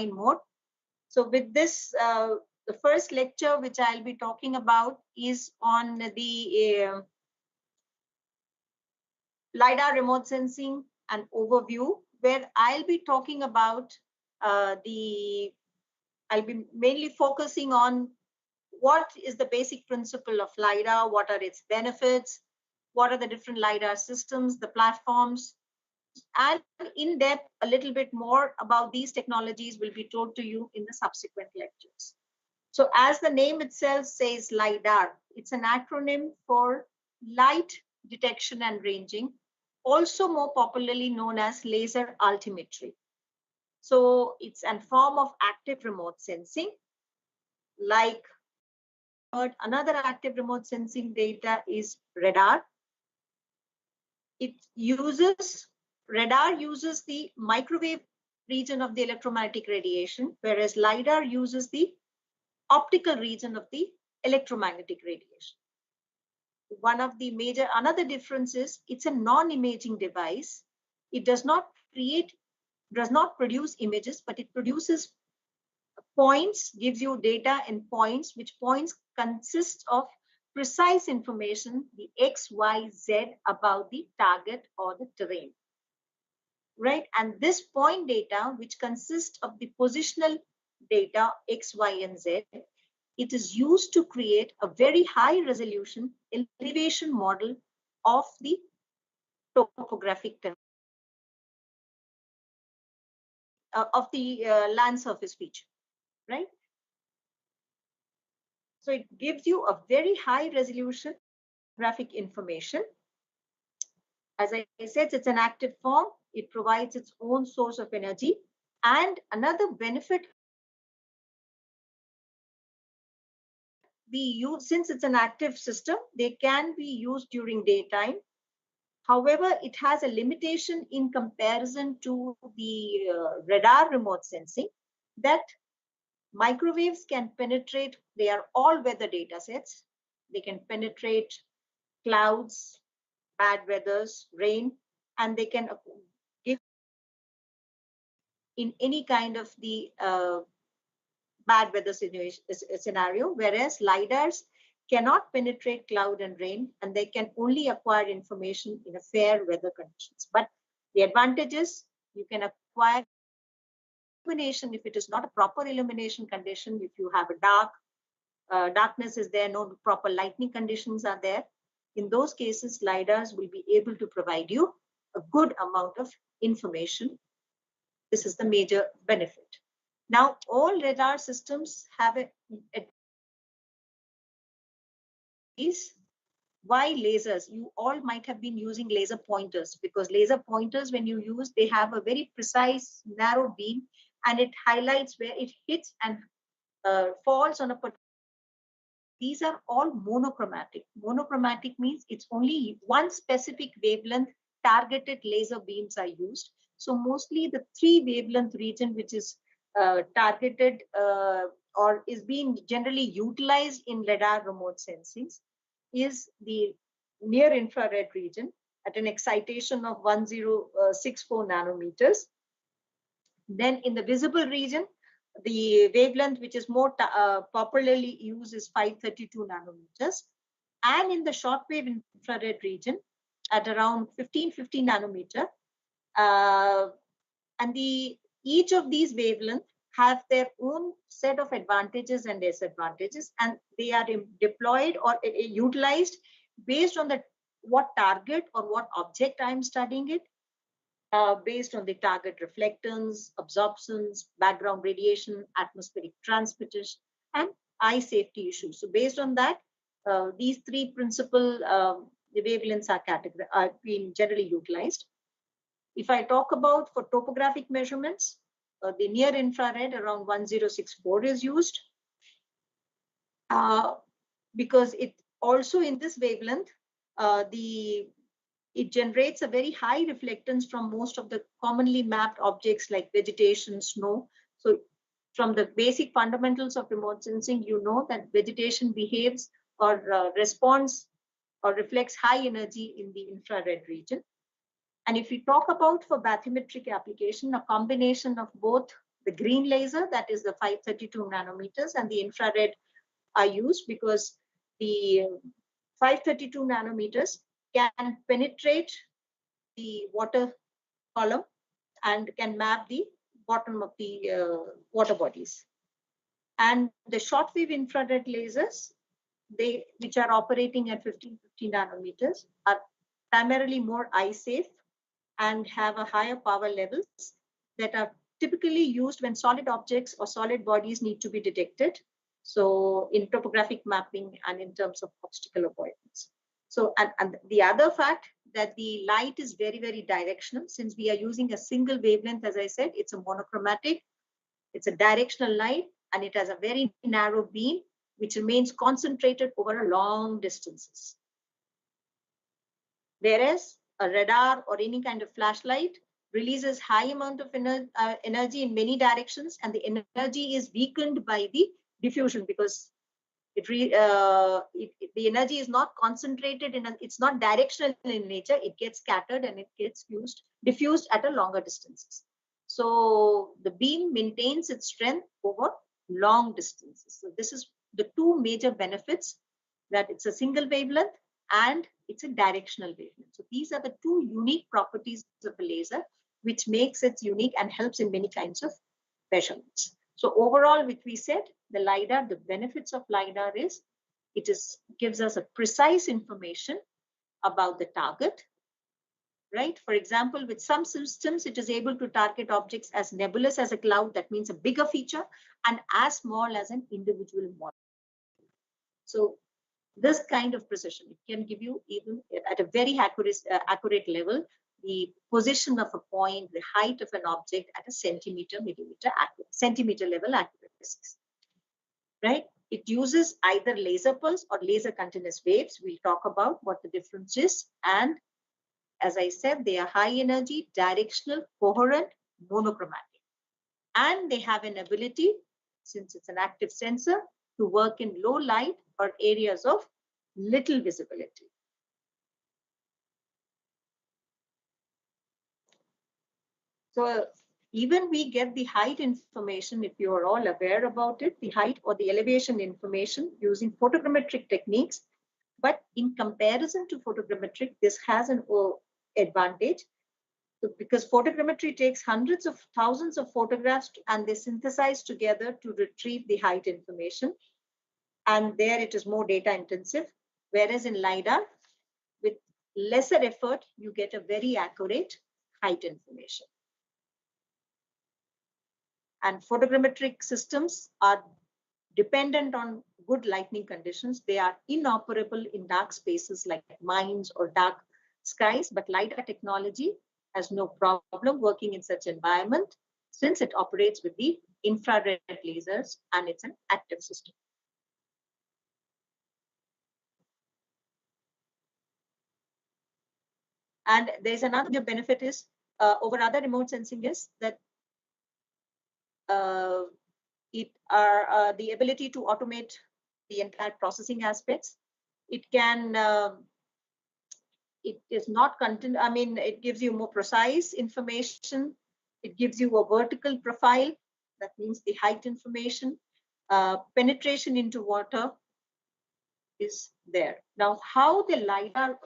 mode. So with this, the first lecture which I'll be talking about is on the LiDAR remote sensing and overview, where I'll be talking about I'll be mainly focusing on what is the basic principle of LiDAR, what are its benefits, what are the different LiDAR systems, the platforms, and in depth a little bit more about these technologies will be told to you in the subsequent lectures. So as the name itself says, LiDAR, it's an acronym for light detection and ranging, also more popularly known as laser altimetry. So it's a form of active remote sensing. Like another active remote sensing data is radar. Radar uses the microwave region of the electromagnetic radiation, whereas LiDAR uses the optical region of the electromagnetic radiation. Another difference is it's a non-imaging device. It does not produce images, but it produces points, gives you data and points, which points consist of precise information, the X, Y, Z about the target or the terrain, right? And this point data, which consists of the positional data X, Y, and Z, it is used to create a very high resolution elevation model of the topographic terrain, of the land surface feature, right? So it gives you a very high resolution graphic information. As I said, it's an active form. It provides its own source of energy. And another benefit, since it's an active system, they can be used during daytime. However, it has a limitation in comparison to the radar remote sensing, that microwaves can penetrate. They are all weather data sets. They can penetrate clouds, bad weathers, rain, and they can give in any kind of the bad weather scenario, whereas LiDARs cannot penetrate cloud and rain, and they can only acquire information in a fair weather conditions. But the advantage is you can acquire illumination if it is not a proper illumination condition. If you have a darkness is there, no proper lighting conditions are there, in those cases, LiDARs will be able to provide you a good amount of information. This is the major benefit. Now, all radar systems have why lasers? You all might have been using laser pointers, because laser pointers, when you use, they have a very precise narrow beam, and it highlights where it hits and falls on a particular. These are all monochromatic. Monochromatic means it's only one specific wavelength targeted laser beams are used. So mostly the 3 wavelength region, which is targeted or is being generally utilized in radar remote sensing, is the near infrared region at an excitation of 1064 nanometers. Then in the visible region, the wavelength which is more popularly used is 532 nanometers. And in the shortwave infrared region at around 1550 nanometer. And each of these wavelengths have their own set of advantages and disadvantages, and they are deployed or utilized based on what target or what object I am studying it, based on the target reflectance, absorptions, background radiation, atmospheric transmission, and eye safety issues. So based on that, these 3 principal wavelengths are being generally utilized. If I talk about for topographic measurements, the near infrared around 1064 is used, because it also in this wavelength, it generates a very high reflectance from most of the commonly mapped objects like vegetation, snow. So from the basic fundamentals of remote sensing, you know that vegetation behaves or responds or reflects high energy in the infrared region. And if we talk about for bathymetric application, a combination of both The green laser, that is the 532 nanometers, and the infrared are used because the 532 nanometers can penetrate the water column and can map the bottom of the water bodies. And the short wave infrared lasers, which are operating at 1550 nanometers, are primarily more eye safe and have a higher power levels that are typically used when solid objects or solid bodies need to be detected. So in topographic mapping and in terms of obstacle avoidance. So, and the other fact that the light is very, very directional. Since we are using a single wavelength, as I said, it's a monochromatic, it's a directional light, and it has a very narrow beam, which remains concentrated over long distances. Whereas a radar or any kind of flashlight releases high amount of energy in many directions, and the energy is weakened by the diffusion because the energy is not concentrated it's not directional in nature. It gets scattered and it gets diffused at a longer distances. So the beam maintains its strength over long distances. So this is the two major benefits, that it's a single wavelength and it's a directional wavelength. So these are the two unique properties of a laser, which makes it unique and helps in many kinds of measurements. So overall, which we said, the LiDAR, the benefits of LiDAR is gives us a precise information about the target, right? For example, with some systems, it is able to target objects as nebulous as a cloud, that means a bigger feature, and as small as an individual model. So this kind of precision, it can give you even at a very accurate level, the position of a point, the height of an object at a centimeter level accuracy, right? It uses either laser pulse or laser continuous waves. We'll talk about what the difference is. And as I said, they are high energy, directional, coherent, monochromatic. And they have an ability, since it's an active sensor, to work in low light or areas of little visibility. So even we get the height information, if you are all aware about it, the height or the elevation information using photogrammetric techniques. But in comparison to photogrammetric, this has an advantage. So because photogrammetry takes hundreds of thousands of photographs and they synthesize together to retrieve the height information. And there it is more data intensive. Whereas in LiDAR, with lesser effort, you get a very accurate height information. And photogrammetric systems are dependent on good lighting conditions. They are inoperable in dark spaces like mines or dark skies, but LiDAR technology has no problem working in such environment since it operates with the infrared lasers and it's an active system. And there's another benefit is over other remote sensing is that the ability to automate the entire processing aspects. It can, it is not content, I mean, it gives you more precise information. It gives you a vertical profile, that means the height information. Penetration into water is there. Now, how the LiDAR,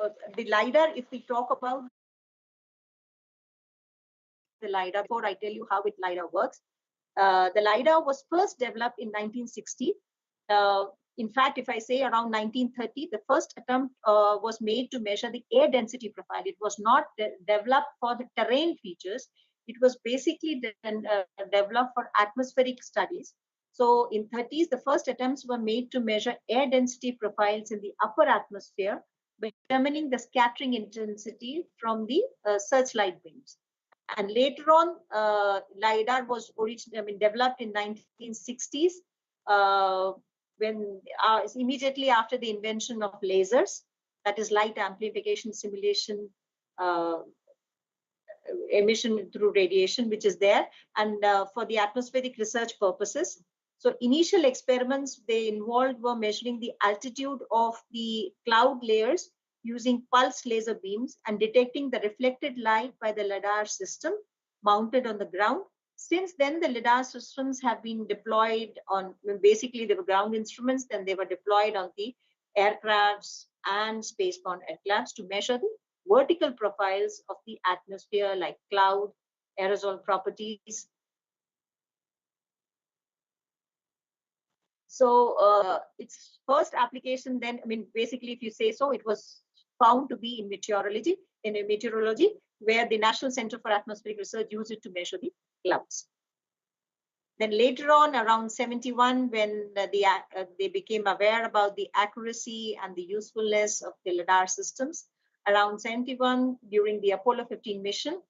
if we talk about the LiDAR, before I tell you how LiDAR works, the LiDAR was first developed in 1960. In fact, if I say around 1930, the first attempt was made to measure the air density profile. It was not developed for the terrain features. It was basically developed for atmospheric studies. So in 30s, the first attempts were made to measure air density profiles in the upper atmosphere by determining the scattering intensity from the searchlight beams. And later on, LiDAR was developed in 1960s, when immediately after the invention of lasers, that is light amplification simulation, emission through radiation, which is there, and for the atmospheric research purposes. So initial experiments they involved were measuring the altitude of the cloud layers using pulse laser beams and detecting the reflected light by the LiDAR system mounted on the ground Since then, the LiDAR systems have been deployed on, basically they were ground instruments, then they were deployed on the aircrafts and space-bound aircrafts to measure the vertical profiles of the atmosphere like cloud, aerosol properties. So its first application then, basically if you say so, it was found to be in meteorology, where the National Center for Atmospheric Research used it to measure the clouds. Then later on, around 71, when they became aware about the accuracy and the usefulness of the LiDAR systems, around 71, during the Apollo 15 mission,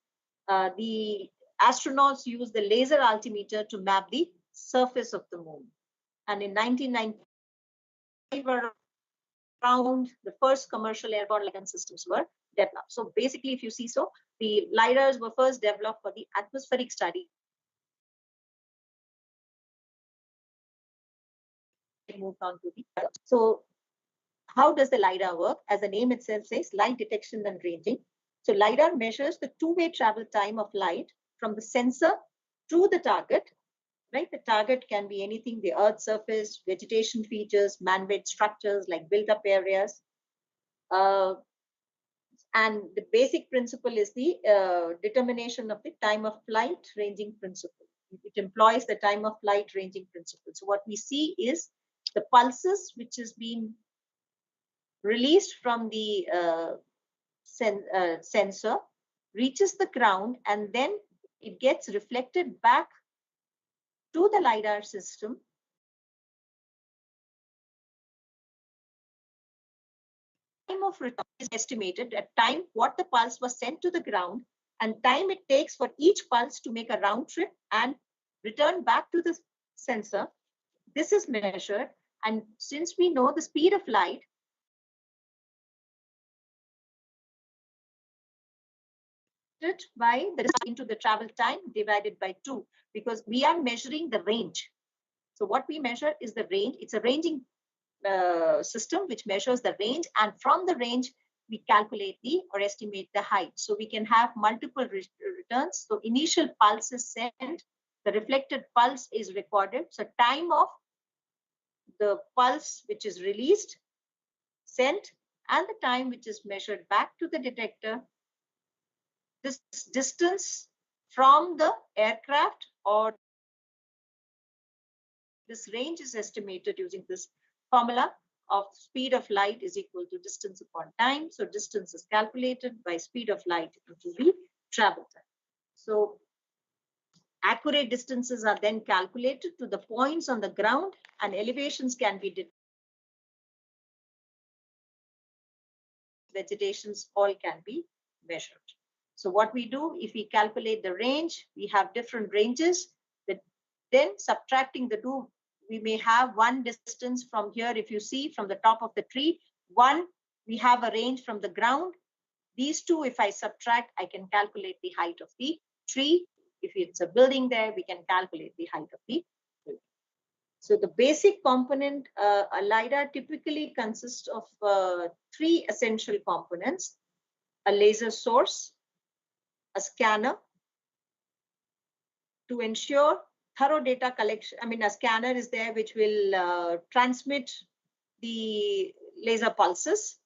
the astronauts used the laser altimeter to map the surface of the moon. And in 1995, around the first commercial airborne LiDAR systems were developed. So basically, if you see so, the LiDARs were first developed for the atmospheric study. Moved on to the other. So how does the LiDAR work? As the name itself says, light detection and ranging. So LiDAR measures the two-way travel time of light from the sensor to the target. Right? The target can be anything, the Earth's surface, vegetation features, man-made structures like built-up areas. And the basic principle is the determination of the time of flight ranging principle. It employs the time of flight ranging principle. So what we see is the pulses which is being released from the sensor reaches the ground, and then it gets reflected back to the LiDAR system. Time of return is estimated at time what the pulse was sent to the ground and time it takes for each pulse to make a round trip and return back to the sensor. This is measured, and since we know the speed of light, by the into the travel time divided by 2, because we are measuring the range. So what we measure is the range. It's a ranging system which measures the range, and from the range we calculate the or estimate the height. So we can have multiple returns. So initial pulse is sent, the reflected pulse is recorded. So time of the pulse which is released, sent, and the time which is measured back to the detector. This distance from the aircraft or this range is estimated using this formula of speed of light is equal to distance upon time. So distance is calculated by speed of light into the travel time. So accurate distances are then calculated to the points on the ground, and elevations can be determined. Vegetations all can be measured. So what we do, if we calculate the range, we have different ranges. Then subtracting the two, we may have one distance from here. If you see from the top of the tree, one, we have a range from the ground. These two, if I subtract, I can calculate the height of the tree. If it's a building there, we can calculate the height of the building. So the basic component, a LiDAR typically consists of 3 essential components: a laser source, a scanner. To ensure thorough data collection, a scanner is there which will transmit the laser pulses,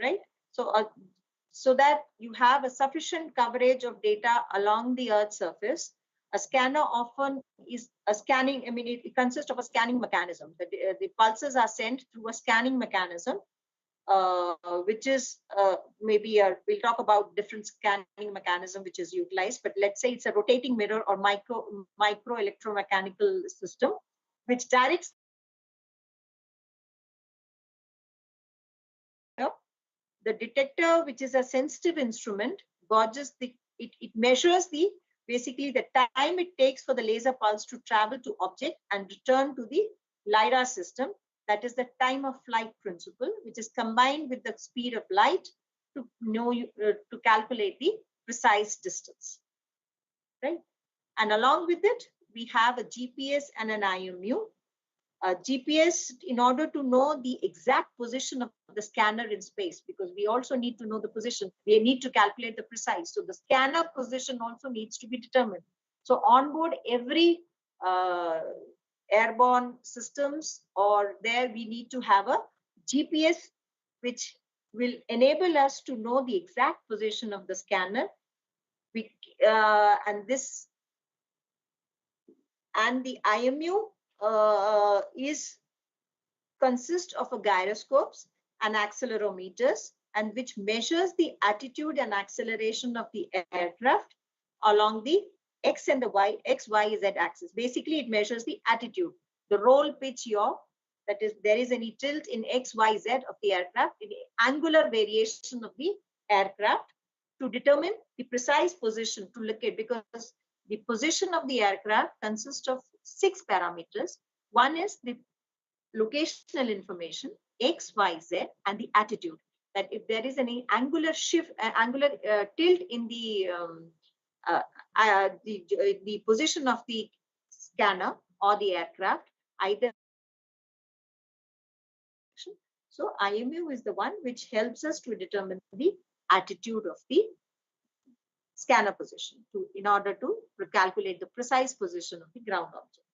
right? So that you have a sufficient coverage of data along the Earth's surface. A scanner often is a scanning, it consists of a scanning mechanism. The pulses are sent through a scanning mechanism, which is we'll talk about different scanning mechanism which is utilized, but let's say it's a rotating mirror or micro electromechanical system which directs the detector, which is a sensitive instrument, it measures basically the time it takes for the laser pulse to travel to object and return to the LiDAR system. That is the time of flight principle, which is combined with the speed of light to calculate the precise distance, right? And along with it, we have a GPS and an IMU. GPS, in order to know the exact position of the scanner in space, because we also need to know the position, we need to calculate the precise. So the scanner position also needs to be determined. So on board every airborne systems, or there we need to have a GPS, which will enable us to know the exact position of the scanner. And the IMU consists of a gyroscopes and accelerometers, and which measures the attitude and acceleration of the aircraft along the X and the X, Y, Z axis. Basically, it measures the attitude, the roll, pitch, yaw. That is, there is any tilt in X, Y, Z of the aircraft, in the angular variation of the aircraft, to determine the precise position to locate, because the position of the aircraft consists of 6 parameters. One is the locational information, X, Y, Z, and the attitude. That if there is any angular shift, angular tilt in the position of the scanner or the aircraft, either. So IMU is the one which helps us to determine the attitude of the scanner position in order to calculate the precise position of the ground object.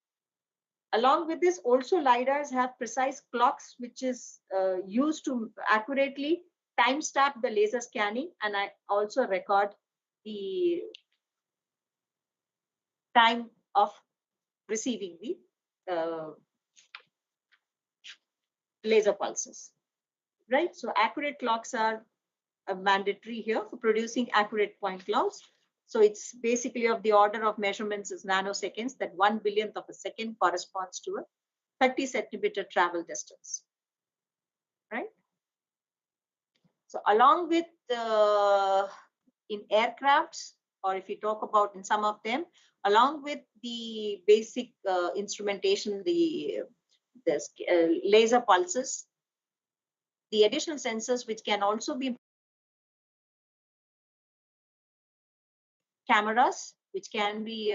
Along with this, also LiDARs have precise clocks, which is used to accurately timestamp the laser scanning, and I also record the time of receiving the laser pulses, right? So accurate clocks are mandatory here for producing accurate point clouds. So it's basically of the order of measurements is nanoseconds, that 1 billionth of a second corresponds to a 30 centimeter travel distance, right? So along with in aircrafts, or if you talk about in some of them, along with the basic instrumentation, the laser pulses, the additional sensors which can also be cameras, which can be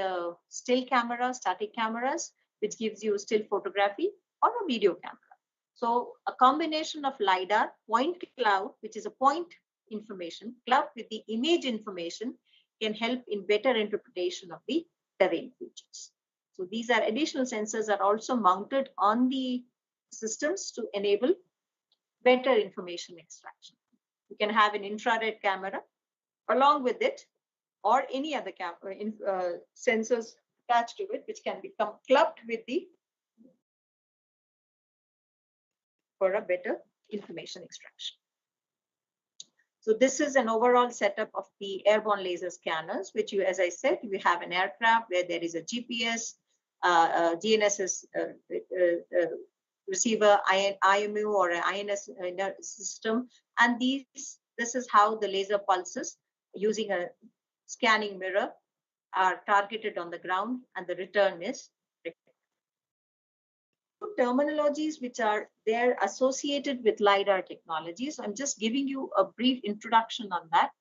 still cameras, static cameras, which gives you still photography, or a video camera. So a combination of LiDAR, point cloud, which is a point information, clubbed with the image information, can help in better interpretation of the terrain features. So these are additional sensors are also mounted on the systems to enable better information extraction. You can have an infrared camera along with it, or any other sensors attached to it, which can become clubbed with the for a better information extraction. So this is an overall setup of the airborne laser scanners, which you, as I said, you have an aircraft where there is a GPS, GNSS receiver, IMU or an INS system, and this is how the laser pulses using a scanning mirror are targeted on the ground, and the return is terminologies which are there associated with LiDAR technology. So I'm just giving you a brief introduction on that.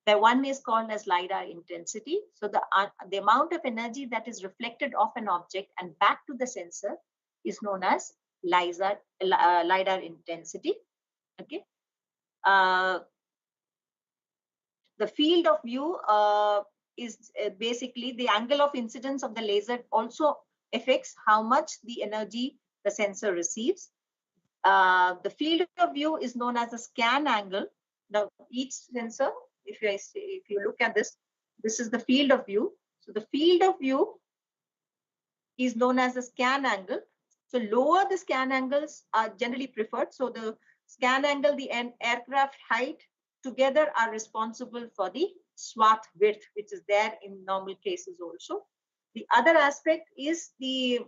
The one is called as LiDAR intensity. So the amount of energy that is reflected off an object and back to the sensor is known as LiDAR intensity. Okay. The field of view is basically the angle of incidence of the laser also affects how much the energy the sensor receives. The field of view is known as the scan angle. Now, each sensor, if you look at this, this is the field of view. So the field of view is known as the scan angle. So lower the scan angles are generally preferred. So the scan angle, the aircraft height together are responsible for the swath width, which is there in normal cases also. The other aspect is the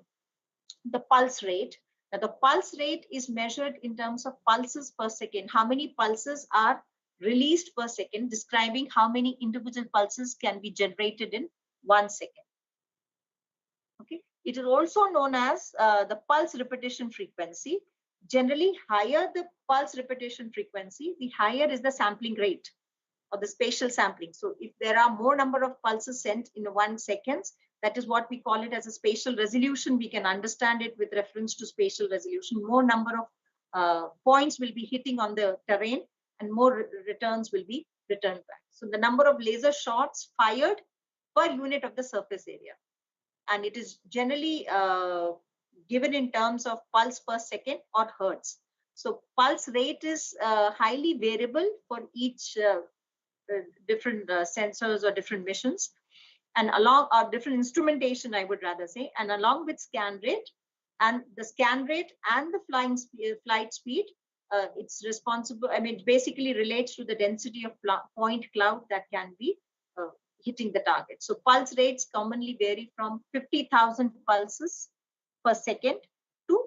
pulse rate. Now, the pulse rate is measured in terms of pulses per second. How many pulses are released per second, describing how many individual pulses can be generated in 1 second. Okay. It is also known as the pulse repetition frequency. Generally, higher the pulse repetition frequency, the higher is the sampling rate or the spatial sampling. So if there are more number of pulses sent in 1 second, that is what we call it as a spatial resolution. We can understand it with reference to spatial resolution. More number of points will be hitting on the terrain, and more returns will be returned back. So the number of laser shots fired per unit of the surface area. And it is generally given in terms of pulse per second or hertz. So pulse rate is highly variable for each different sensors or different missions, and along or different instrumentation, I would rather say, and along with scan rate, and the scan rate and the flight speed, it's responsible. I mean, it basically relates to the density of point cloud that can be hitting the target. So pulse rates commonly vary from 50,000 pulses per second to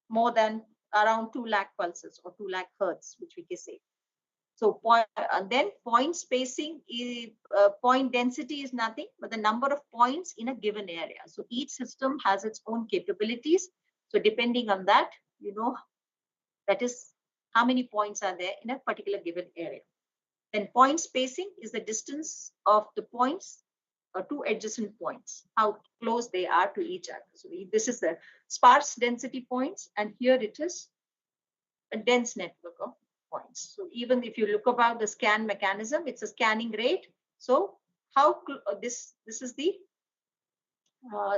more than around 2 lakh pulses or 2 lakh hertz, which we can say. So then point spacing is point density is nothing but the number of points in a given area. So each system has its own capabilities. So depending on that, you know, that is how many points are there in a particular given area. Then point spacing is the distance of the points or two adjacent points, how close they are to each other. So this is the sparse density points, and here it is a dense network of points. So even if you look about the scan mechanism, it's a scanning rate. So how this is the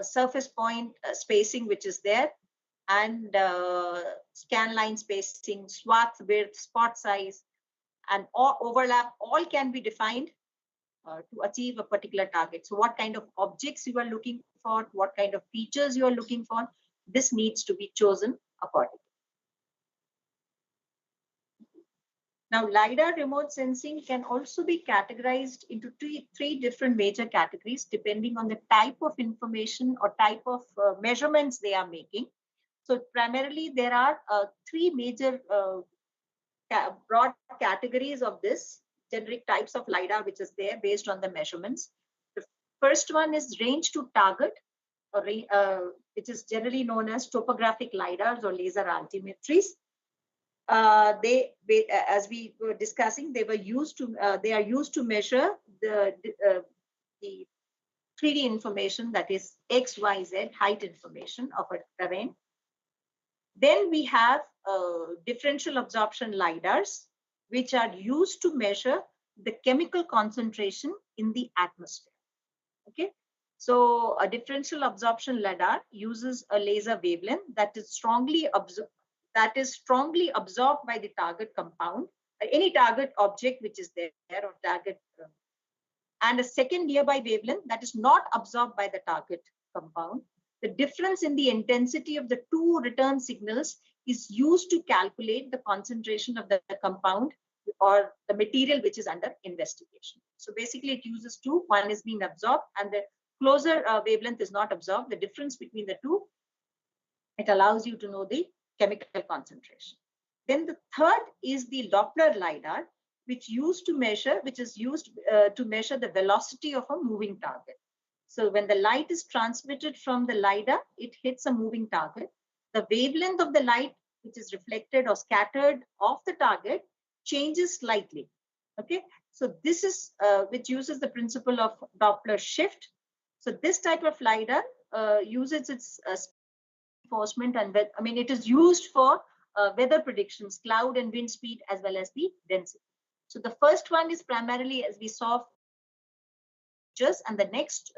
surface point spacing which is there, and scan line spacing, swath width, spot size, and all overlap, all can be defined to achieve a particular target. So what kind of objects you are looking for, what kind of features you are looking for, this needs to be chosen accordingly. Now, LiDAR remote sensing can also be categorized into three different major categories depending on the type of information or type of measurements they are making. So primarily, there are three major broad categories of this generic types of LiDAR which is there based on the measurements. The first one is range to target, or which is generally known as topographic LiDARs or laser altimetries. As we were discussing, they are used to measure the 3D information, that is X, Y, Z height information of a terrain. Then we have differential absorption LiDARs, which are used to measure the chemical concentration in the atmosphere. Okay, so a differential absorption LiDAR uses a laser wavelength that is strongly absorbed by the target compound, any target object which is there or target, and a second nearby wavelength that is not absorbed by the target compound. The difference in the intensity of the two return signals is used to calculate the concentration of the compound or the material which is under investigation. So basically it uses two, one is being absorbed and the closer wavelength is not absorbed. The difference between the two, it allows you to know the chemical concentration. Then the third is the Doppler LiDAR, which is used to measure the velocity of a moving target. So when the light is transmitted from the LiDAR, it hits a moving target. The wavelength of the light, which is reflected or scattered off the target, changes slightly. Okay, so this is which uses the principle of Doppler shift. So this type of LiDAR uses its enforcement, and it is used for weather predictions, cloud and wind speed, as well as the density. So the first one is primarily, as we saw, and the next,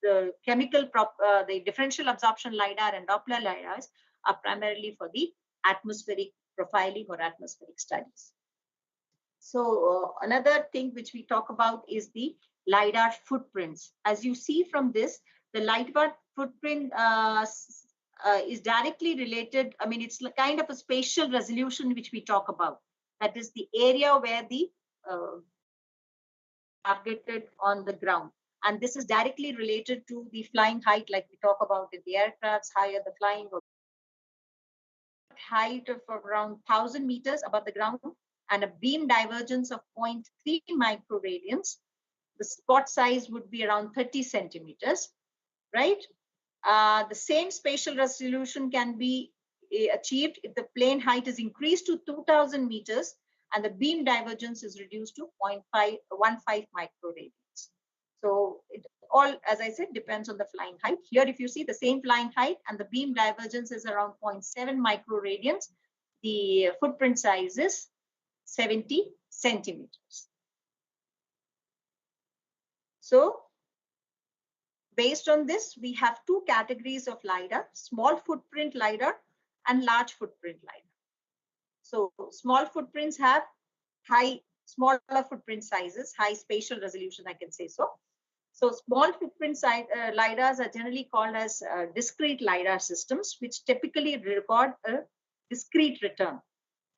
the chemical the differential absorption LiDAR and Doppler LiDARs are primarily for the atmospheric profiling or atmospheric studies. So another thing which we talk about is the LiDAR footprints. As you see from this, the LiDAR footprint is directly related. I mean, it's kind of a spatial resolution which we talk about. That is the area where the targeted on the ground. And this is directly related to the flying height, like we talk about in the aircrafts, higher the flying, or height of around 1,000 meters above the ground, and a beam divergence of 0.3 microradians. The spot size would be around 30 centimeters, right? The same spatial resolution can be achieved if the plane height is increased to 2,000 meters and the beam divergence is reduced to 0.15 microradians. So it all, as I said, depends on the flying height. Here, if you see the same flying height and the beam divergence is around 0.7 microradians, the footprint size is 70 centimeters. So based on this, we have two categories of LiDAR: small footprint LiDAR and large footprint LiDAR. So small footprints have smaller footprint sizes, high spatial resolution, I can say so. So small footprint LiDARs are generally called as discrete LiDAR systems, which typically record a discrete return.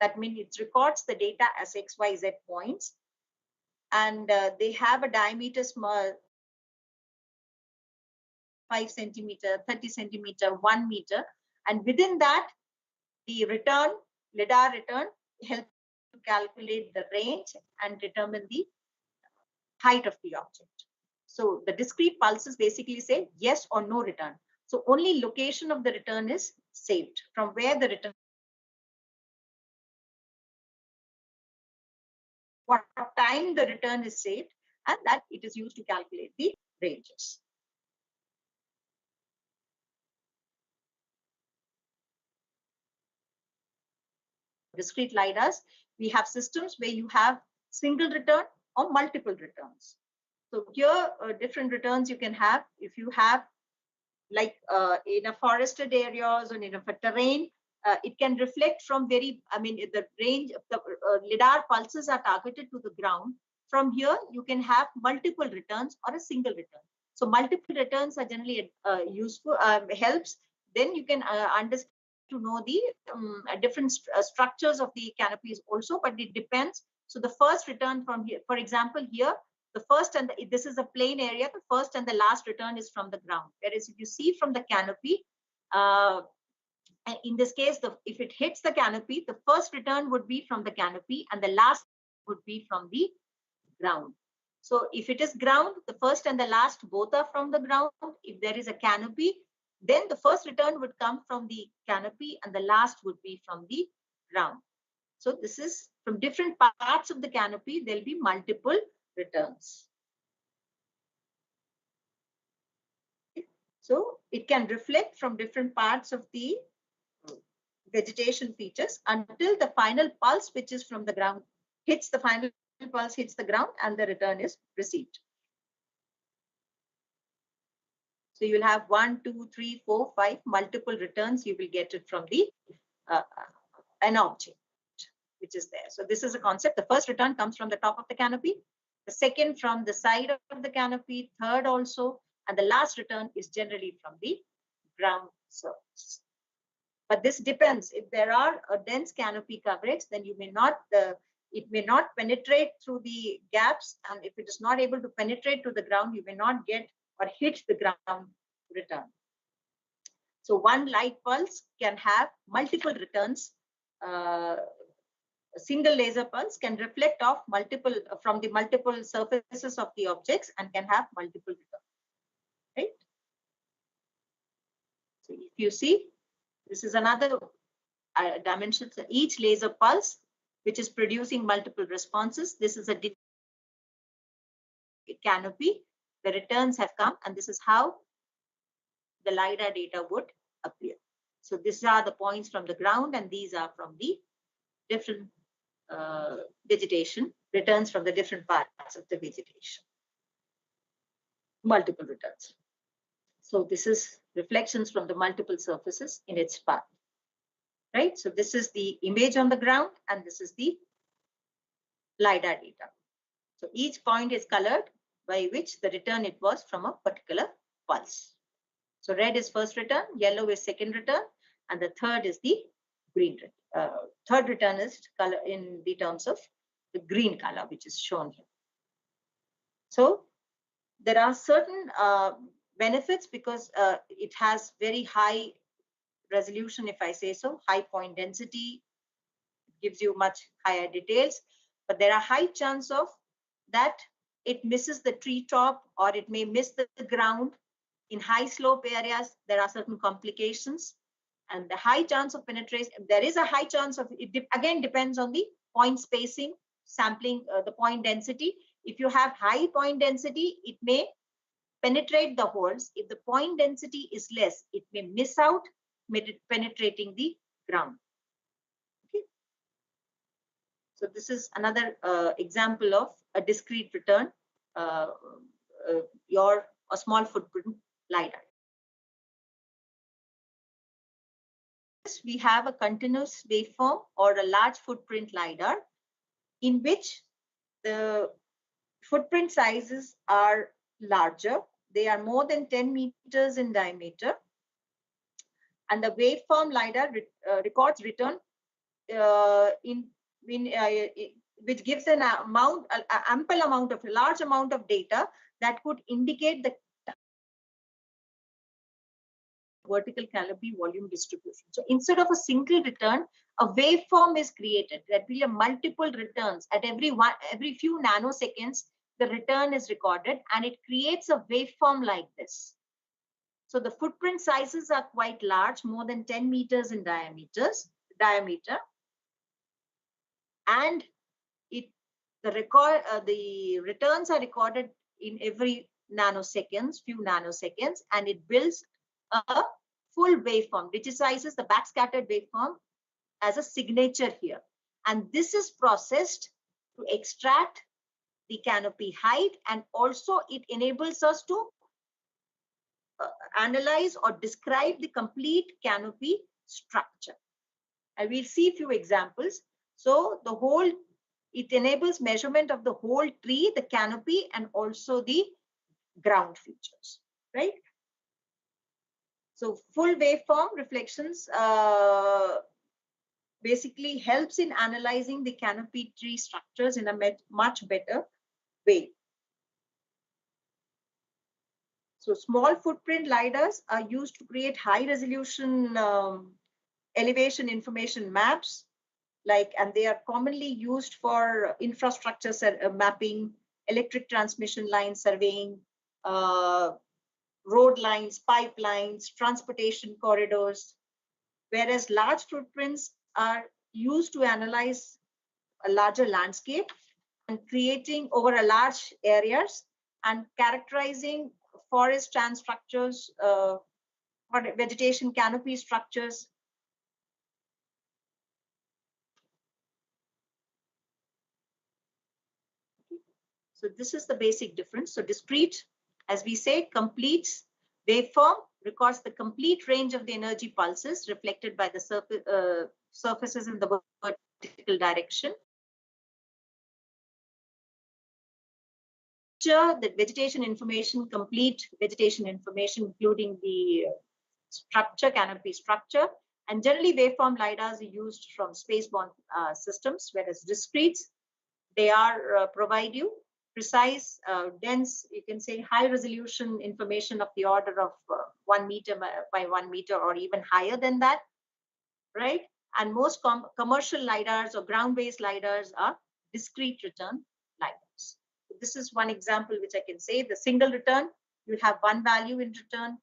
That means it records the data as X, Y, Z points. And they have a diameter small, 5 centimeter, 30 centimeter, 1 meter. And within that, the return, LiDAR return, helps to calculate the range and determine the height of the object. So the discrete pulses basically say yes or no return. So only location of the return is saved, from where the return, what time the return is saved, and that it is used to calculate the ranges. Discrete LiDARs, we have systems where you have single return or multiple returns. So here, different returns you can have. If you have, like in a forested areas or in a terrain, it can reflect from the range of the LiDAR pulses are targeted to the ground. From here, you can have multiple returns or a single return. So multiple returns are generally useful, helps. Then you can understand to know the different structures of the canopies also, but it depends. So the first return from here, for example, here, the first and this is a plain area, the first and the last return is from the ground. Whereas if you see from the canopy, in this case, if it hits the canopy, the first return would be from the canopy and the last would be from the ground. So if it is ground, the first and the last both are from the ground. If there is a canopy, then the first return would come from the canopy and the last would be from the ground. So this is from different parts of the canopy, there'll be multiple returns. So it can reflect from different parts of the vegetation features until the final pulse, which is from the ground, hits the final pulse, hits the ground, and the return is received. So you will have 1, 2, 3, 4, 5 multiple returns. You will get it from the an object which is there. So this is a concept. The first return comes from the top of the canopy, the second from the side of the canopy, third also, and the last return is generally from the ground surface. But this depends. If there are a dense canopy coverage, then you may not, it may not penetrate through the gaps. And if it is not able to penetrate to the ground, you may not get or hit the ground return. So one light pulse can have multiple returns. A single laser pulse can reflect off multiple from the multiple surfaces of the objects and can have multiple returns. Right? So if you see, this is another dimension. So each laser pulse, which is producing multiple responses. This is a canopy. The returns have come, and this is how the LiDAR data would appear. So these are the points from the ground, and these are from the different vegetation, returns from the different parts of the vegetation. Multiple returns. So this is reflections from the multiple surfaces in its path. Right? So this is the image on the ground, and this is the LiDAR data. So each point is colored by which the return it was from a particular pulse. So red is first return, yellow is second return, and the third is the green return. Third return is color in the terms of the green color, which is shown here. So there are certain benefits because it has very high resolution, if I say so, high point density, gives you much higher details, but there are high chance of that it misses the tree top or it may miss the ground. In high slope areas, there are certain complications, and the high chance of penetration, there is a high chance of it, again depends on the point spacing, sampling, the point density. If you have high point density, it may penetrate the holes. If the point density is less, it may miss out penetrating the ground. Okay. So this is another example of a discrete return, a small footprint LiDAR. We have a continuous waveform or a large footprint LiDAR in which the footprint sizes are larger. They are more than 10 meters in diameter. And the waveform LiDAR records return which gives an ample amount of, large amount of data that could indicate the vertical canopy volume distribution. So instead of a single return, a waveform is created. There will be multiple returns at every few nanoseconds. The return is recorded and it creates a waveform like this. So the footprint sizes are quite large, more than 10 meters in diameter, and the returns are recorded in every few nanoseconds, and it builds a full waveform, digitizes the backscattered waveform as a signature here. And this is processed to extract the canopy height, and also it enables us to analyze or describe the complete canopy structure. And we'll see a few examples. So it enables measurement of the whole tree, the canopy, and also the ground features, right? So full waveform reflections basically helps in analyzing the canopy tree structures in a much better way. So small footprint LiDARs are used to create high resolution elevation information maps, and they are commonly used for infrastructure mapping, electric transmission line surveying, road lines, pipelines, transportation corridors, whereas large footprints are used to analyze a larger landscape and creating over a large areas and characterizing forest stand structures or vegetation canopy structures. So this is the basic difference. So discrete, as we say, complete waveform records the complete range of the energy pulses reflected by the surfaces in the vertical direction. The vegetation information, complete vegetation information, including the structure, canopy structure. And generally waveform LiDARs are used from spaceborne systems, whereas discretes, they are provide you precise, dense, you can say high resolution information of the order of 1 meter by 1 meter or even higher than that, right? And most commercial LiDARs or ground-based LiDARs are discrete return LiDARs. So this is one example which I can say. The single return, you have one value in return.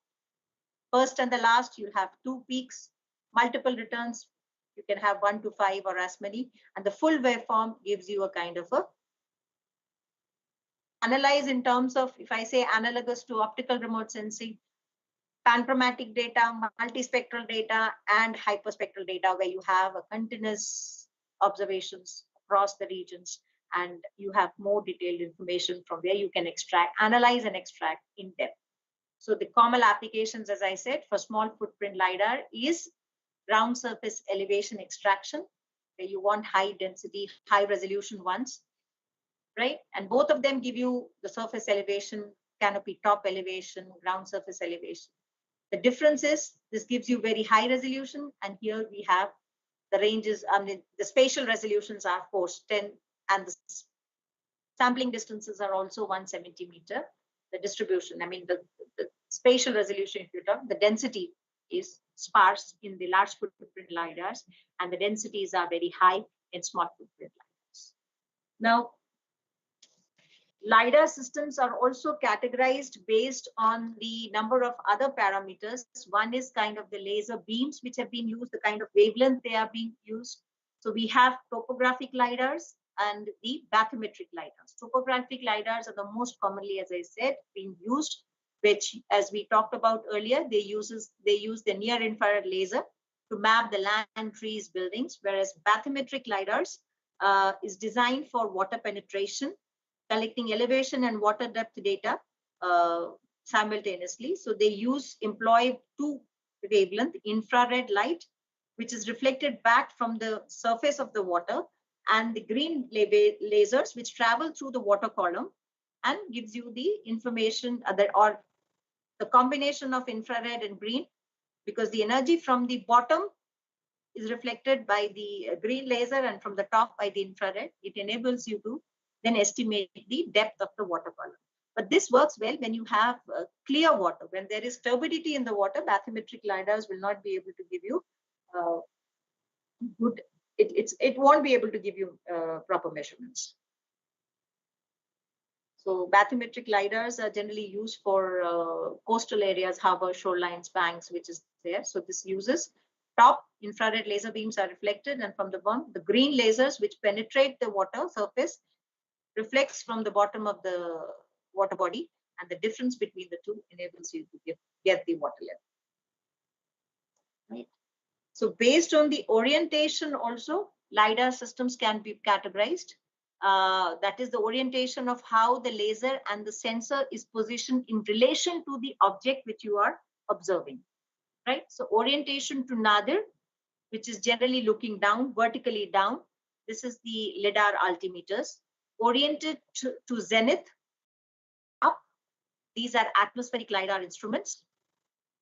First and the last, you have 2 peaks. Multiple returns, you can have 1 to 5 or as many. And the full waveform gives you a kind of a analyze in terms of, if I say analogous to optical remote sensing, panchromatic data, multispectral data, and hyperspectral data, where you have a continuous observations across the regions, and you have more detailed information from where you can analyze and extract in depth. So the common applications, as I said, for small footprint LiDAR is ground surface elevation extraction, where you want high density, high resolution ones, right? And both of them give you the surface elevation, canopy top elevation, ground surface elevation. The difference is this gives you very high resolution, and here we have the ranges, the spatial resolutions are 410, and the sampling distances are also 1 centimeter. The distribution, the spatial resolution, if you talk, the density is sparse in the large footprint LiDARs, and the densities are very high in small footprint LiDARs. Now, LiDAR systems are also categorized based on the number of other parameters. One is kind of the laser beams which have been used, the kind of wavelength they are being used. So we have topographic LiDARs and the bathymetric LiDARs. Topographic LiDARs are the most commonly, as I said, being used, which, as we talked about earlier, they use the near infrared laser to map the land, trees, buildings, whereas bathymetric LiDARs is designed for water penetration, collecting elevation and water depth data simultaneously. So they employ two wavelength infrared light, which is reflected back from the surface of the water, and the green lasers, which travel through the water column and gives you the information or the combination of infrared and green, because the energy from the bottom is reflected by the green laser and from the top by the infrared. It enables you to then estimate the depth of the water column. But this works well when you have clear water. When there is turbidity in the water, bathymetric LiDARs will not be able to give you good, it won't be able to give you proper measurements. So bathymetric LiDARs are generally used for coastal areas, harbor, shorelines, banks, which is there. So this uses top infrared laser beams are reflected, and from the bottom, the green lasers which penetrate the water surface reflects from the bottom of the water body, and the difference between the two enables you to get the water level. Right. So based on the orientation also, LiDAR systems can be categorized. That is the orientation of how the laser and the sensor is positioned in relation to the object which you are observing. Right. So orientation to nadir, which is generally looking down, vertically down. This is the LiDAR altimeters. Oriented to zenith, up. These are atmospheric LiDAR instruments.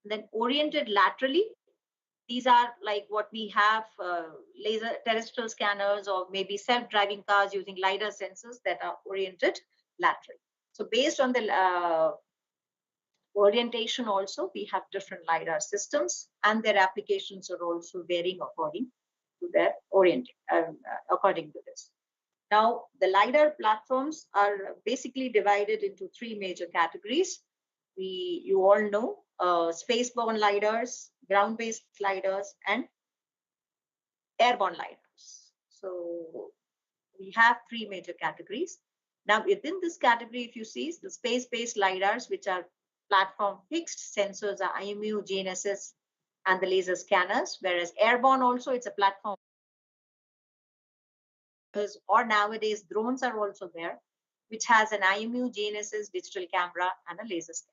And then oriented laterally, these are like what we have laser terrestrial scanners or maybe self-driving cars using LiDAR sensors that are oriented laterally. So based on the orientation also, we have different LiDAR systems, and their applications are also varying according to their according to this. Now, the LiDAR platforms are basically divided into three major categories. You all know spaceborne LiDARs, ground-based LiDARs, and airborne LiDARs. So we have three major categories. Now, within this category, if you see the space-based LiDARs, which are platform fixed sensors, are IMU, GNSS, and the laser scanners, whereas airborne also, it's a platform. Or nowadays, drones are also there, which has an IMU, GNSS, digital camera, and a laser scanner.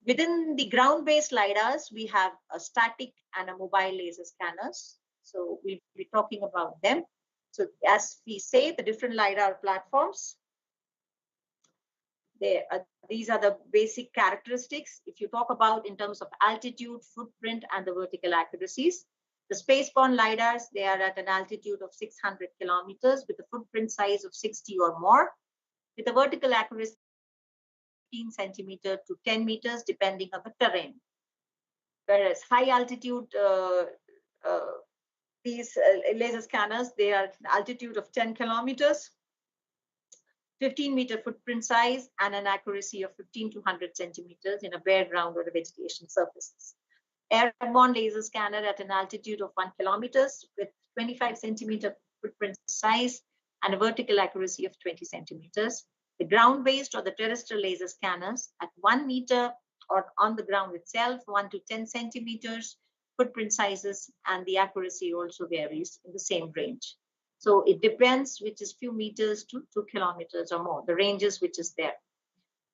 Within the ground-based LiDARs, we have a static and a mobile laser scanners. So we'll be talking about them. So as we say, the different LiDAR platforms, these are the basic characteristics. If you talk about in terms of altitude, footprint, and the vertical accuracies, the spaceborne LiDARs, they are at an altitude of 600 kilometers with a footprint size of 60 or more, with a vertical accuracy 15 centimeters to 10 meters, depending on the terrain. Whereas high altitude, these laser scanners, they are at an altitude of 10 kilometers, 15-meter footprint size, and an accuracy of 15 to 100 centimeters in a bare ground or a vegetation surfaces. Airborne laser scanner at an altitude of 1 kilometers with 25-centimeter footprint size and a vertical accuracy of 20 centimeters. The ground-based or the terrestrial laser scanners at 1 meter or on the ground itself, 1 to 10 centimeters, footprint sizes, and the accuracy also varies in the same range. So it depends, which is few meters to 2 kilometers or more, the ranges which is there.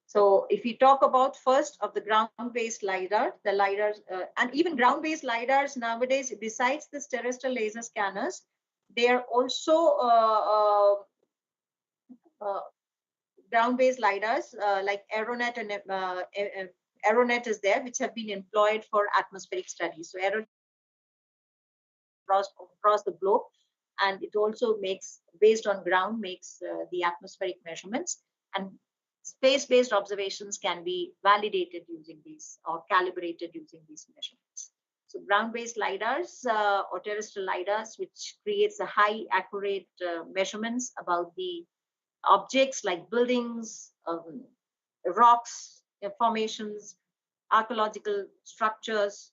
So if we talk about first of the ground-based LiDAR, the LiDARs, and even ground-based LiDARs nowadays, besides this terrestrial laser scanners, they are also ground-based LiDARs like Aeronet and Aeronet is there, which have been employed for atmospheric studies. So Aeronet across the globe, and it also makes, based on ground, makes the atmospheric measurements, and space-based observations can be validated using these or calibrated using these measurements. So ground-based LiDARs or terrestrial LiDARs, which creates a high accurate measurements about the objects like buildings, rocks, formations, archaeological structures.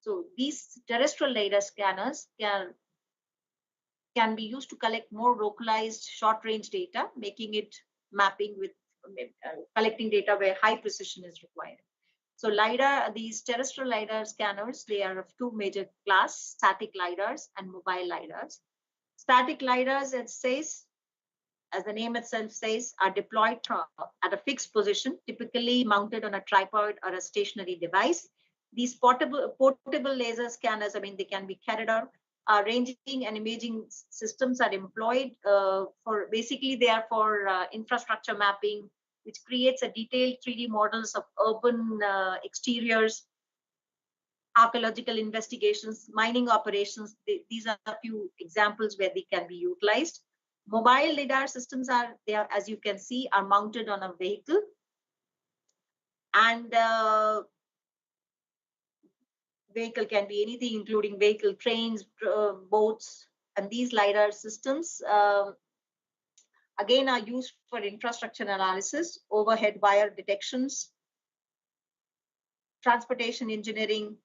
So these terrestrial LiDAR scanners can be used to collect more localized short-range data, making it mapping with collecting data where high precision is required. So LiDAR, these terrestrial LiDAR scanners, they are of two major class, static LiDARs and mobile LiDARs. Static LiDARs, it says, as the name itself says, are deployed at a fixed position, typically mounted on a tripod or a stationary device. These portable laser scanners, I mean, they can be carried out. Ranging and imaging systems are employed for, basically they are for infrastructure mapping, which creates a detailed 3D models of urban exteriors, archaeological investigations, mining operations. These are a few examples where they can be utilized. Mobile LiDAR systems are there, as you can see, are mounted on a vehicle. And vehicle can be anything, including vehicle, trains, boats. And these LiDAR systems, again, are used for infrastructure analysis, overhead wire detections, transportation engineering.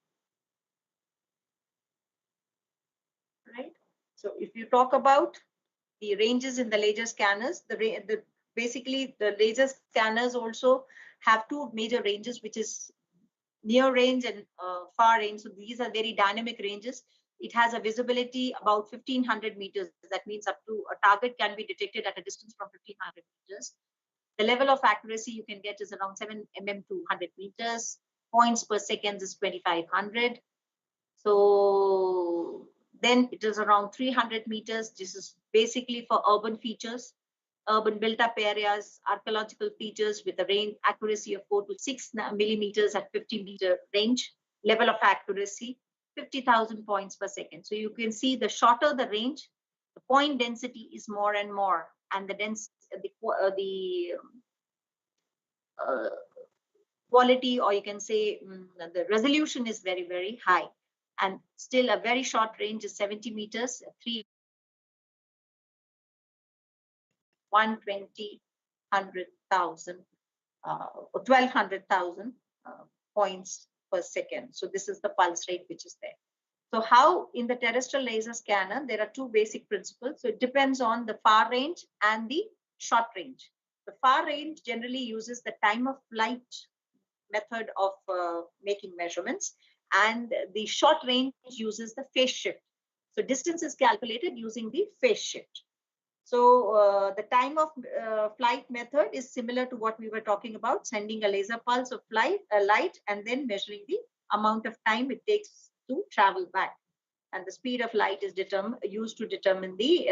Right. So if you talk about the ranges in the laser scanners, basically the laser scanners also have two major ranges, which is near range and far range. So these are very dynamic ranges. It has a visibility about 1500 meters. That means up to a target can be detected at a distance from 1500 meters. The level of accuracy you can get is around 7 mm to 100 meters. Points per second is 2500. So then it is around 300 meters. This is basically for urban features, urban built-up areas, archaeological features with a range accuracy of 4 to 6 millimeters at 50-meter range. Level of accuracy, 50,000 points per second. So you can see the shorter the range, the point density is more and more, and the quality, or you can say the resolution is very, very high. And still a very short range is 70 meters, 120, 100,000, 1200,000 points per second. So this is the pulse rate which is there. So how in the terrestrial laser scanner, there are two basic principles. So it depends on the far range and the short range. The far range generally uses the time of flight method of making measurements, and the short range uses the phase shift. So distance is calculated using the phase shift. So the time of flight method is similar to what we were talking about, sending a laser pulse of light and then measuring the amount of time it takes to travel back. And the speed of light is used to determine the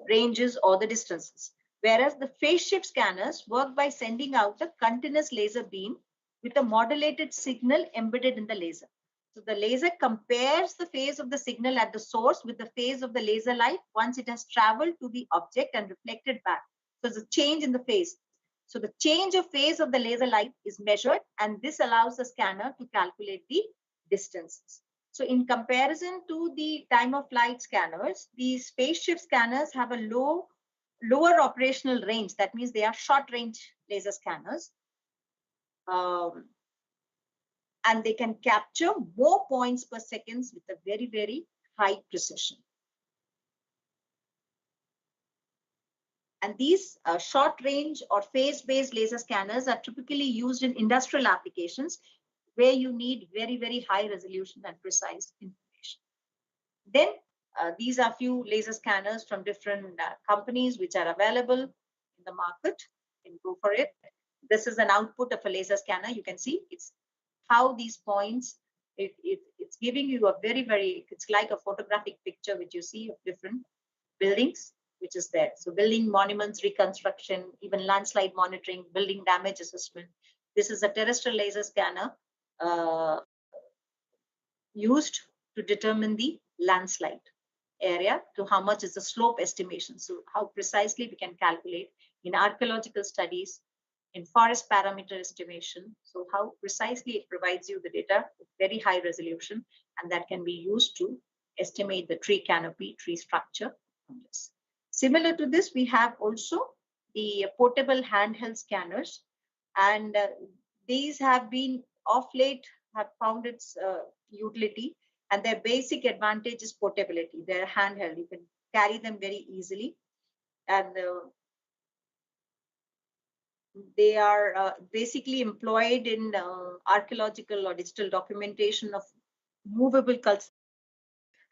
ranges or the distances. Whereas the phase shift scanners work by sending out a continuous laser beam with a modulated signal embedded in the laser. So the laser compares the phase of the signal at the source with the phase of the laser light once it has traveled to the object and reflected back. So it's a change in the phase. So the change of phase of the laser light is measured, and this allows the scanner to calculate the distances. So in comparison to the time of flight scanners, these phase shift scanners have a lower operational range. That means they are short range laser scanners. And they can capture more points per second with a very, very high precision. And these short range or phase-based laser scanners are typically used in industrial applications where you need very, very high resolution and precise information. Then these are few laser scanners from different companies which are available in the market. You can go for it. This is an output of a laser scanner. You can see it's how these points, it's giving you a very, very, it's like a photographic picture which you see of different buildings, which is there. So building monuments, reconstruction, even landslide monitoring, building damage assessment. This is a terrestrial laser scanner used to determine the landslide area to how much is the slope estimation. So how precisely we can calculate in archaeological studies, in forest parameter estimation. So how precisely it provides you the data with very high resolution, and that can be used to estimate the tree canopy, tree structure on this. Similar to this, we have also the portable handheld scanners, and these have been of late have found its utility, and their basic advantage is portability. They're handheld, you can carry them very easily, and they are basically employed in archaeological or digital documentation of movable culture.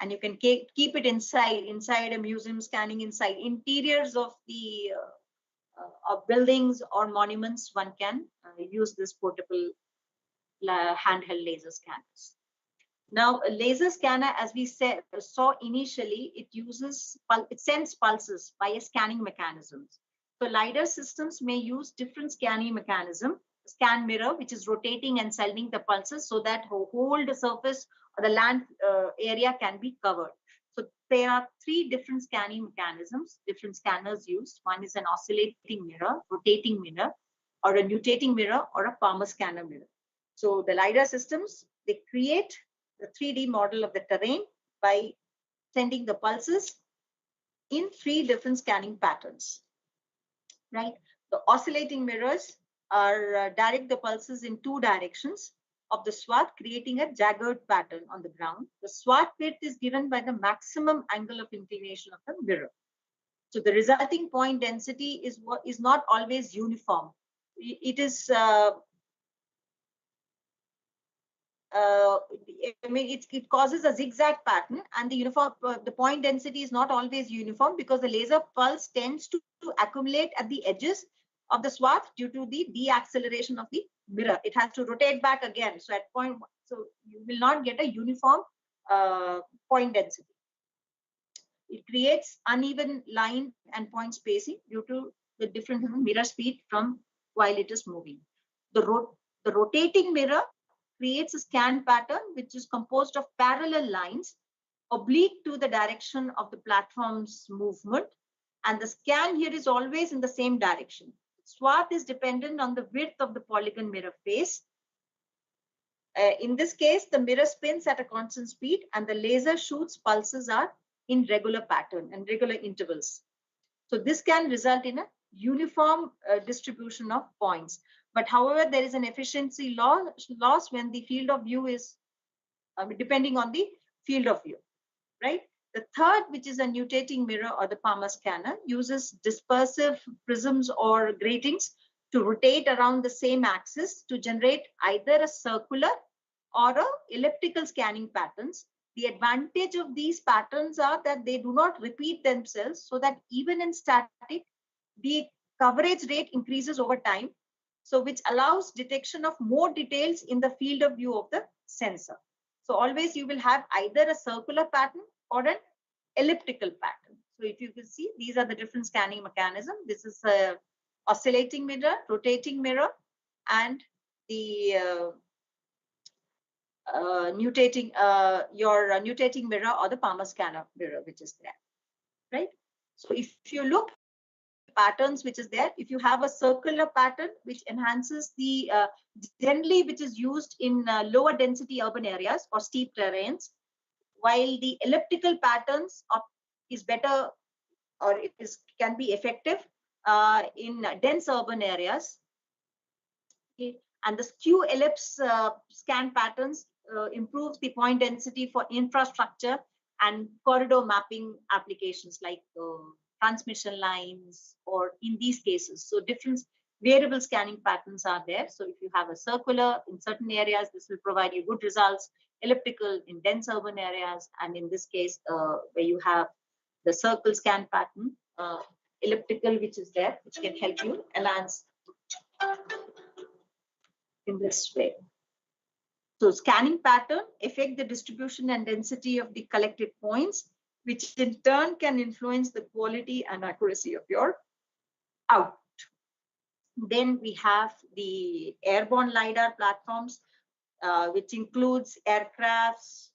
and you can keep it inside a museum, scanning inside interiors of the of buildings or monuments. One can use this portable handheld laser scanners. Now, a laser scanner, as we saw initially, it sends pulses via scanning mechanisms. So LiDAR systems may use different scanning mechanism, scan mirror, which is rotating and sending the pulses so that whole the surface or the land area can be covered. So there are three different scanning mechanisms, different scanners used. One is an oscillating mirror, rotating mirror, or a nutating mirror, or a palmer scanner mirror. So the LiDAR systems, they create the 3D model of the terrain by sending the pulses in 3 different scanning patterns, right? The oscillating mirrors are direct the pulses in 2 directions of the swath, creating a jagged pattern on the ground. The swath width is given by the maximum angle of inclination of the mirror. So the resulting point density is not always uniform. It is I mean, it causes a zigzag pattern, and the point density is not always uniform because the laser pulse tends to accumulate at the edges of the swath due to the deacceleration of the mirror. It has to rotate back again. So at point, so you will not get a uniform point density. It creates uneven line and point spacing due to the different mirror speed from while it is moving. The rotating mirror creates a scan pattern which is composed of parallel lines oblique to the direction of the platform's movement, and the scan here is always in the same direction. Swath is dependent on the width of the polygon mirror face. In this case, the mirror spins at a constant speed and the laser shoots pulses are in regular pattern and regular intervals. So this can result in a uniform distribution of points. But however, there is an efficiency loss when the field of view is depending on the field of view, right? The third, which is a nutating mirror or the palmer scanner, uses dispersive prisms or gratings to rotate around the same axis to generate either a circular or a elliptical scanning patterns. The advantage of these patterns are that they do not repeat themselves, so that even in static, the coverage rate increases over time. So which allows detection of more details in the field of view of the sensor. So always you will have either a circular pattern or an elliptical pattern. So if you can see, these are the different scanning mechanisms. This is a oscillating mirror, rotating mirror, and the nutating mirror or the palmer scanner mirror, which is there, right? So if you look patterns which is there, if you have a circular pattern which enhances the generally which is used in lower density urban areas or steep terrains, while the elliptical patterns is better, or can be effective in dense urban areas. Okay. And the skew ellipse scan patterns improves the point density for infrastructure and corridor mapping applications like transmission lines, or in these cases. So different variable scanning patterns are there. So if you have a circular in certain areas, this will provide you good results, elliptical in dense urban areas, and in this case, where you have the circle scan pattern, elliptical, which is there, which can help you enhance in this way. So scanning pattern affect the distribution and density of the collected points, which in turn can influence the quality and accuracy of your output. Then we have the airborne LiDAR platforms, which includes aircrafts,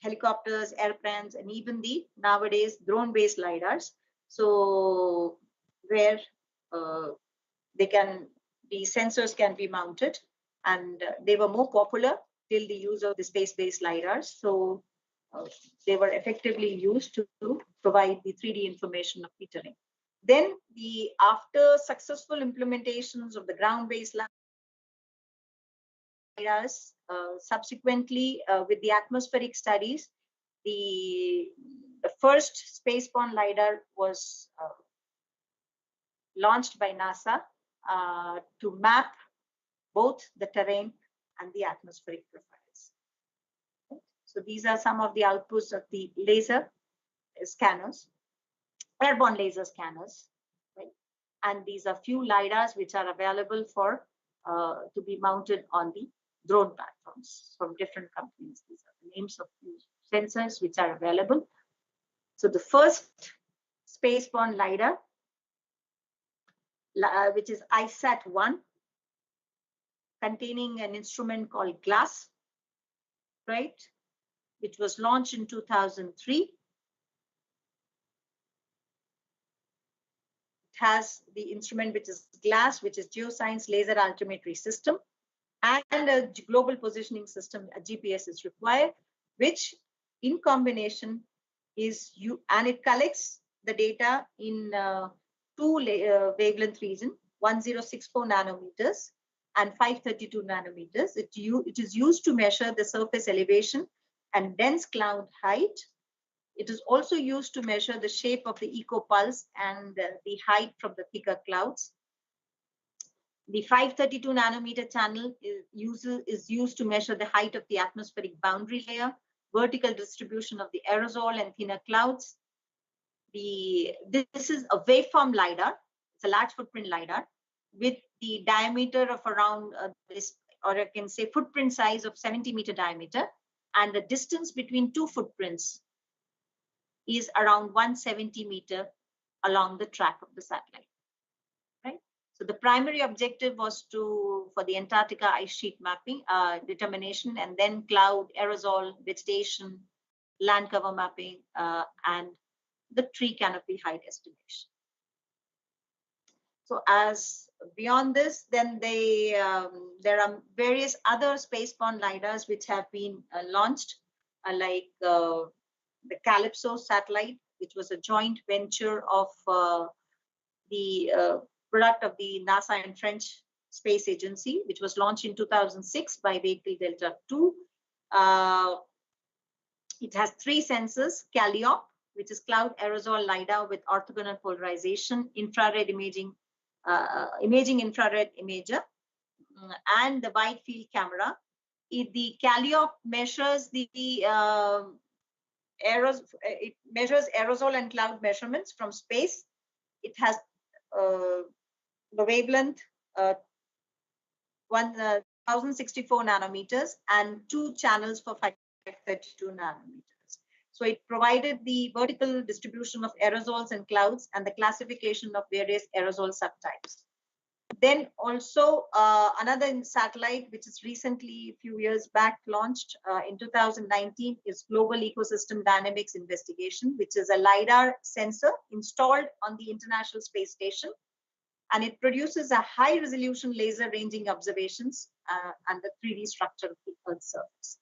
helicopters, airplanes, and even the nowadays drone-based LiDARs. So where the sensors can be mounted, and they were more popular till the use of the space-based LiDARs. So they were effectively used to provide the 3D information of the terrain. Then after successful implementations of the ground-based LiDARs, subsequently with the atmospheric studies, the first space-borne LiDAR was launched by NASA to map both the terrain and the atmospheric profiles. So these are some of the outputs of the laser scanners, airborne laser scanners, right? And these are few LiDARs which are available for to be mounted on the drone platforms from different companies. These are the names of few sensors which are available. So the first spaceborne LiDAR, which is ISAT-1, containing an instrument called GLASS, right, which was launched in 2003. It has the instrument which is GLASS, which is Geoscience Laser Altimetry System, and a global positioning system, a GPS is required, which in combination is and it collects the data in two wavelength region, 1064 nanometers and 532 nanometers. It is used to measure the surface elevation and dense cloud height. It is also used to measure the shape of the ecopulse and the height from the thicker clouds. The 532 nanometer channel is used to measure the height of the atmospheric boundary layer, vertical distribution of the aerosol and thinner clouds. This is a waveform LiDAR. It's a large footprint LiDAR with the diameter of around or I can say footprint size of 70-meter diameter, and the distance between two footprints is around 170 meter along the track of the satellite. Right. So the primary objective was for the Antarctica ice sheet mapping determination, and then cloud, aerosol, vegetation, land cover mapping, and the tree canopy height estimation. So as beyond this, then there are various other spaceborne LiDARs which have been launched, like the Calypso satellite, which was a joint venture of the product of the NASA and French Space Agency, which was launched in 2006 by Vehicle Delta 2. It has three sensors: Calliope, which is cloud aerosol LiDAR with orthogonal polarization, infrared imaging infrared imager, and the wide field camera. The Calliope measures it measures aerosol and cloud measurements from space. It has the wavelength 1064 nanometers and 2 channels for 532 nanometers. So it provided the vertical distribution of aerosols and clouds and the classification of various aerosol subtypes. Then also another satellite, which is recently, a few years back, launched in 2019, is Global Ecosystem Dynamics Investigation, which is a LiDAR sensor installed on the International Space Station. And it produces a high-resolution laser ranging observations and the 3D structure of the Earth's surface.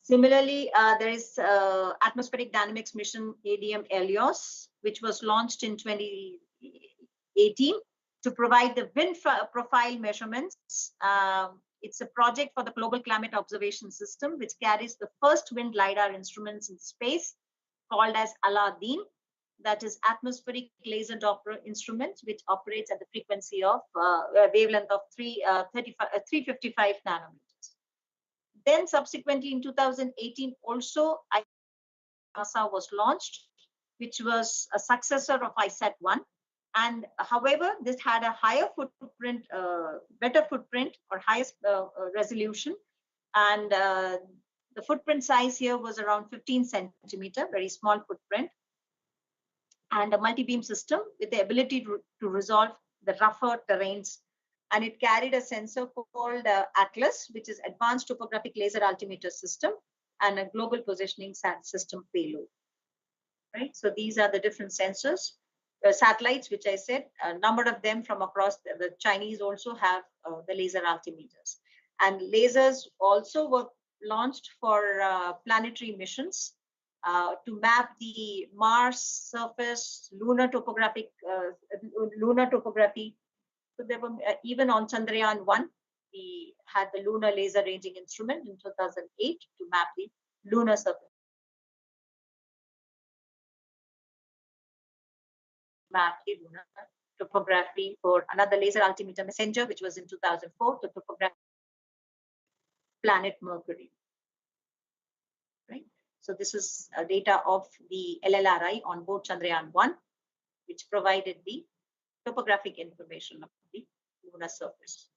Similarly, there is Atmospheric Dynamics Mission ADM-ELIOS, which was launched in 2018 to provide the wind profile measurements. It's a project for the Global Climate Observation System, which carries the first wind LiDAR instruments in space, called as Aladdin. That is atmospheric laser Doppler instrument, which operates at the frequency of wavelength of 355 nanometers. Then subsequently in 2018, also NASA was launched, which was a successor of ISAT-1. And however, this had a higher footprint, better footprint or highest resolution. And the footprint size here was around 15 centimeter, very small footprint, and a multi-beam system with the ability to resolve the rougher terrains. And it carried a sensor called Atlas, which is Advanced Topographic Laser Altimeter System, and a global positioning system payload. Right. So these are the different sensors. Satellites, which I said, a number of them from across the Chinese also have the laser altimeters. And lasers also were launched for planetary missions to map the Mars surface, lunar topography. So there were even on Chandrayaan-1, we had the lunar laser ranging instrument in 2008 to map the lunar surface. Map the lunar topography for another laser altimeter messenger, which was in 2004 to topograph planet Mercury. So this is data of the LLRI on board Chandrayaan-1, which provided the topographic information of the lunar surface.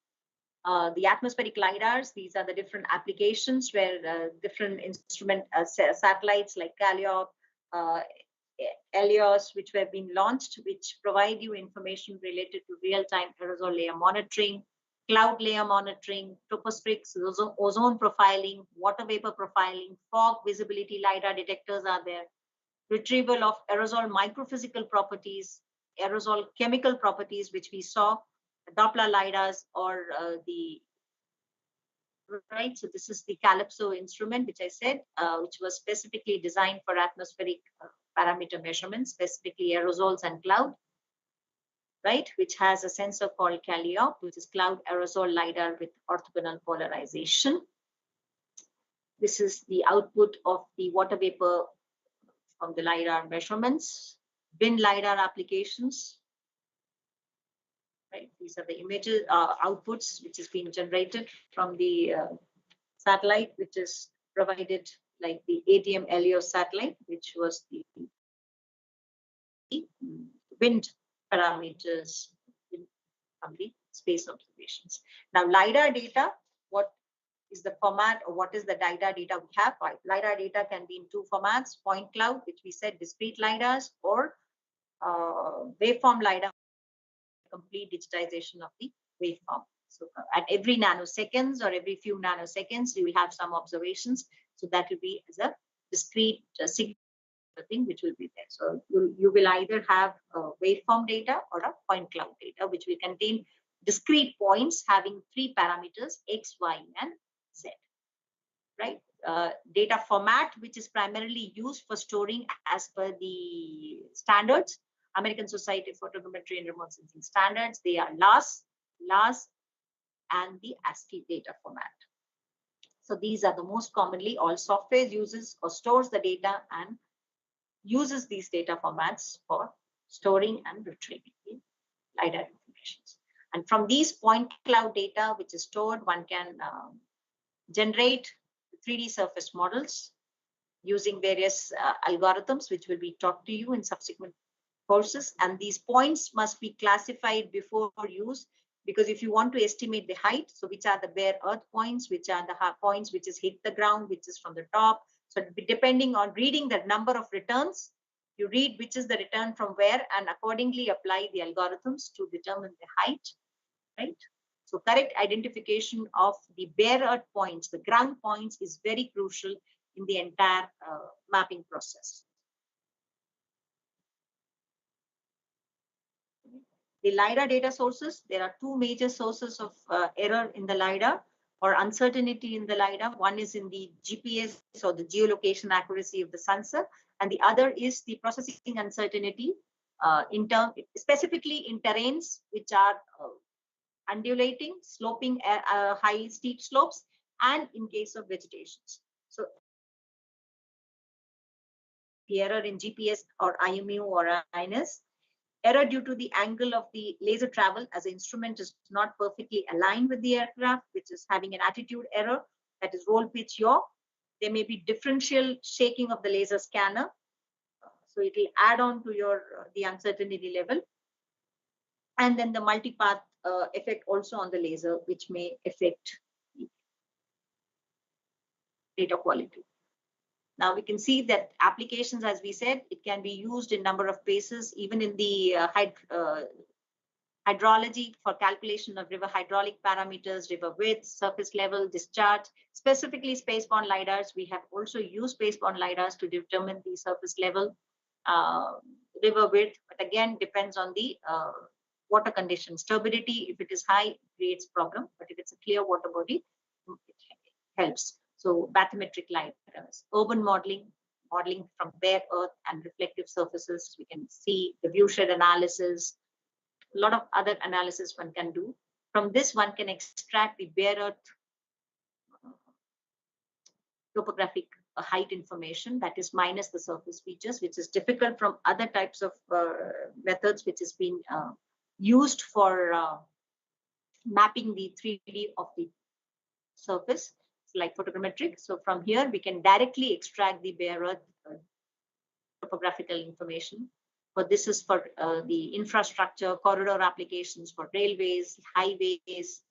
The atmospheric LiDARs, these are the different applications where different instrument satellites like Calliope, IIRS, which have been launched, which provide you information related to real-time aerosol layer monitoring, cloud layer monitoring, tropospheric ozone profiling, water vapor profiling, fog visibility LiDAR detectors are there, retrieval of aerosol microphysical properties, aerosol chemical properties, which we saw, Doppler LiDARs or right. So this is the Calypso instrument, which I said, which was specifically designed for atmospheric parameter measurements, specifically aerosols and cloud, right, which has a sensor called Calliope, which is cloud aerosol LiDAR with orthogonal polarization. This is the output of the water vapor from the LiDAR measurements, bin LiDAR applications. Right, these are the images outputs which is being generated from the satellite, which is provided like the ADM LEO satellite, which was the wind parameters from the space observations. Now, LiDAR data, what is the format or what is the LiDAR data we have? LiDAR data can be in two formats: point cloud, which we said discrete LiDARs, or waveform LiDAR, complete digitization of the waveform. So at every nanoseconds or every few nanoseconds, you will have some observations. So that will be as a discrete signal thing which will be there. So you will either have waveform data or a point cloud data, which will contain discrete points having three parameters, X, Y, and Z. Right? Data format, which is primarily used for storing as per the standards, American Society for Photogrammetry and Remote Sensing standards. They are LAS, and the ASCII data format. So these are the most commonly all software uses or stores the data and uses these data formats for storing and retrieving the LiDAR information. And from these point cloud data, which is stored, one can generate 3D surface models using various algorithms, which will be taught to you in subsequent courses. And these points must be classified before use, because if you want to estimate the height, so which are the bare earth points, which are the points which is hit the ground, which is from the top. So depending on reading the number of returns, you read which is the return from where, and accordingly apply the algorithms to determine the height, right? So correct identification of the bare earth points, the ground points, is very crucial in the entire mapping process. The LiDAR data sources, there are two major sources of error in the LiDAR or uncertainty in the LiDAR. One is in the GPS or the geolocation accuracy of the sensor, and the other is the processing uncertainty specifically in terrains which are undulating, sloping, high steep slopes, and in case of vegetations. So the error in GPS or IMU or INS, error due to the angle of the laser travel as the instrument is not perfectly aligned with the aircraft, which is having an attitude error, that is roll pitch yaw. There may be differential shaking of the laser scanner. So it will add on to your the uncertainty level. And then the multipath effect also on the laser, which may affect data quality. Now we can see that applications, as we said, it can be used in number of places, even in the hydrology for calculation of river hydraulic parameters, river width, surface level, discharge. Specifically spaceborne LiDARs, we have also used spaceborne LiDARs to determine the surface level, river width, but again depends on the water conditions. Turbidity, if it is high, it creates problem, but if it's a clear water body, it helps. So bathymetric LiDARs, urban modeling from bare earth and reflective surfaces. We can see the view shed analysis, a lot of other analysis one can do. From this, one can extract the bare earth topographic height information, that is minus the surface features, which is difficult from other types of methods which has been used for mapping the 3D of the surface. like photogrammetric. So from here, we can directly extract the bare earth topographical information. But this is for the infrastructure, corridor applications for railways, highways,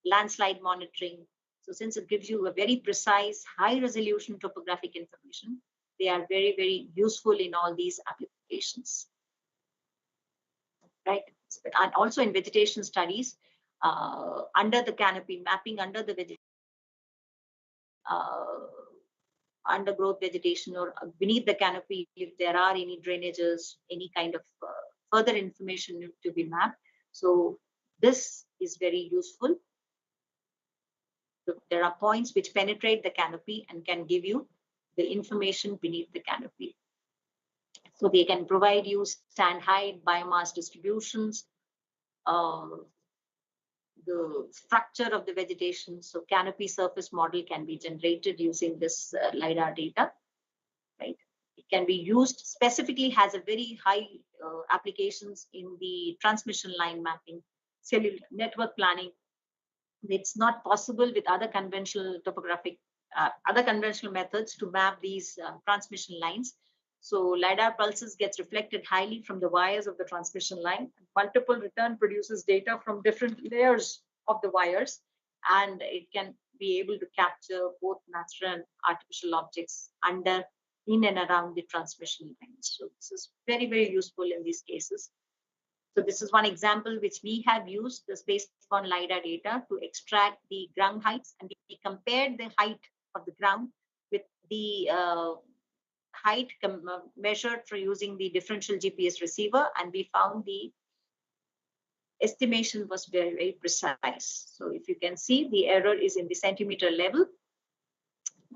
landslide monitoring. So since it gives you a very precise, high resolution topographic information, they are very, very useful in all these applications. Right? And also in vegetation studies, under the canopy, mapping under the vegetation, undergrowth vegetation or beneath the canopy, if there are any drainages, any kind of further information to be mapped. So this is very useful. So there are points which penetrate the canopy and can give you the information beneath the canopy. So they can provide you stand height, biomass distributions, the structure of the vegetation. So canopy surface model can be generated using this LiDAR data, right? It can be used specifically, has a very high applications in the transmission line mapping, cellular network planning. It's not possible with other conventional topographic, other conventional methods to map these transmission lines. So LiDAR pulses gets reflected highly from the wires of the transmission line. Multiple return produces data from different layers of the wires, and it can be able to capture both natural and artificial objects under, in and around the transmission lines. So this is very, very useful in these cases. So this is one example which we have used the space-borne LiDAR data to extract the ground heights, and we compared the height of the ground with the height measured for using the differential GPS receiver, and we found the estimation was very, very precise. So if you can see, the error is in the centimeter level.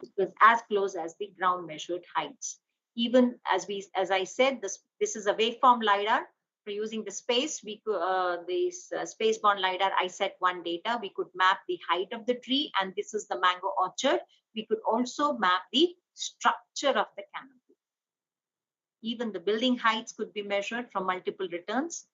It was as close as the ground measured heights. Even as I said, this is a waveform LiDAR. For using the space, we could this space-borne LiDAR ISET1 data, we could map the height of the tree, and this is the mango orchard. We could also map the structure of the canopy. Even the building heights could be measured from multiple returns.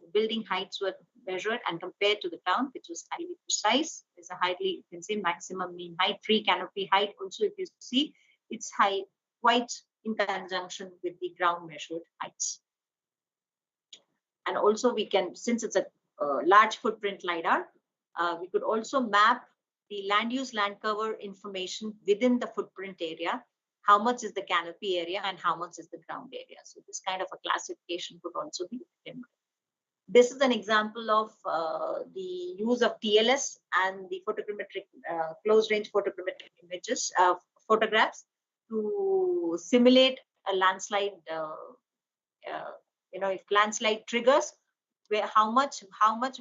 The building heights were measured and compared to the ground, which was highly precise. There's a highly, you can say, maximum mean height, free canopy height. Also, if you see, it's high, quite in conjunction with the ground measured heights. And also we can, since it's a large footprint LiDAR, we could also map the land use, land cover information within the footprint area. How much is the canopy area and how much is the ground area? So this kind of a classification could also be done. This is an example of the use of TLS and the photogrammetric, close range photogrammetric images, photographs to simulate a landslide. If landslide triggers, how much,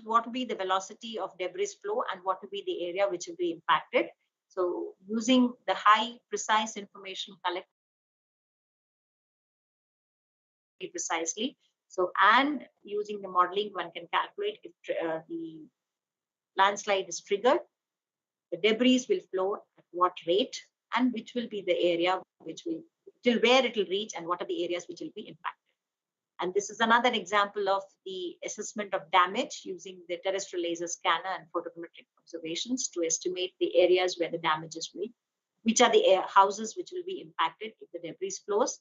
what will be the velocity of debris flow and what will be the area which will be impacted. So using the high precise information collected precisely. So, and using the modeling, one can calculate if the landslide is triggered, the debris will flow at what rate, and which will be the area which will, till where it will reach, and what are the areas which will be impacted. And this is another example of the assessment of damage using the terrestrial laser scanner and photogrammetric observations to estimate the areas where the damages will, which are the houses which will be impacted if the debris flows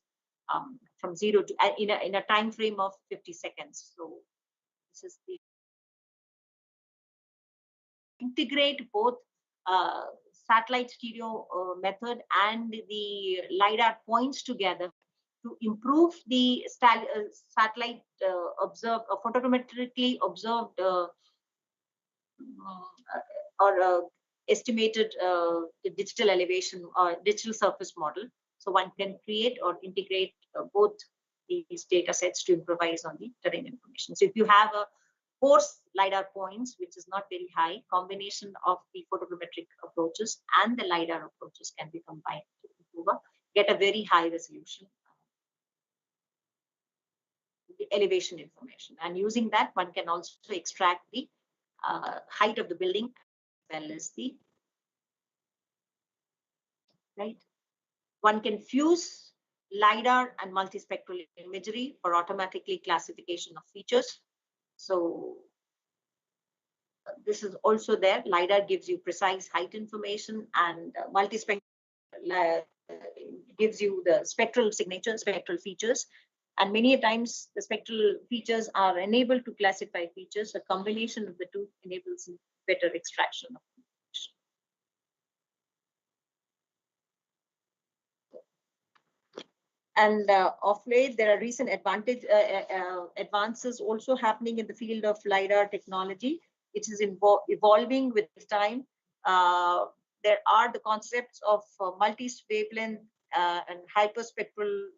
from 0 to in a time frame of 50 seconds. So this is the integrate both satellite stereo method and the LiDAR points together to improve the satellite observed, photogrammetrically observed or estimated digital elevation or digital surface model. So one can create or integrate both these data sets to improvise on the terrain information. So if you have a coarse LiDAR points, which is not very high, combination of the photogrammetric approaches and the LiDAR approaches can be combined to improve, get a very high resolution the elevation information. And using that, one can also extract the height of the building as well as the, right? One can fuse LiDAR and multispectral imagery for automatically classification of features. So this is also there. LiDAR gives you precise height information, and multispectral gives you the spectral signature, spectral features. And many times the spectral features are enabled to classify features. A combination of the two enables better extraction of information. And of late, there are recent advances also happening in the field of LiDAR technology. It is evolving with time. There are the concepts of multi-wavelength and hyperspectral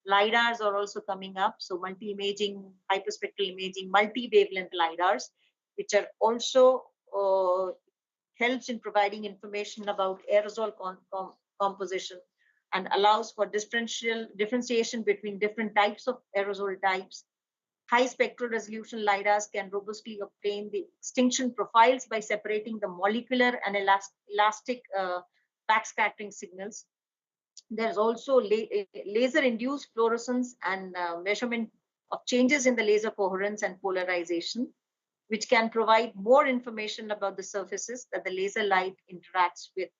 LiDARs are also coming up. So multi-imaging, hyperspectral imaging, multi-wavelength LiDARs, which are also helps in providing information about aerosol composition, and allows for differentiation between different types of aerosol types. High spectral resolution LiDARs can robustly obtain the extinction profiles by separating the molecular and elastic backscattering signals. There's also laser-induced fluorescence and measurement of changes in the laser coherence and polarization, which can provide more information about the surfaces that the laser light interacts with.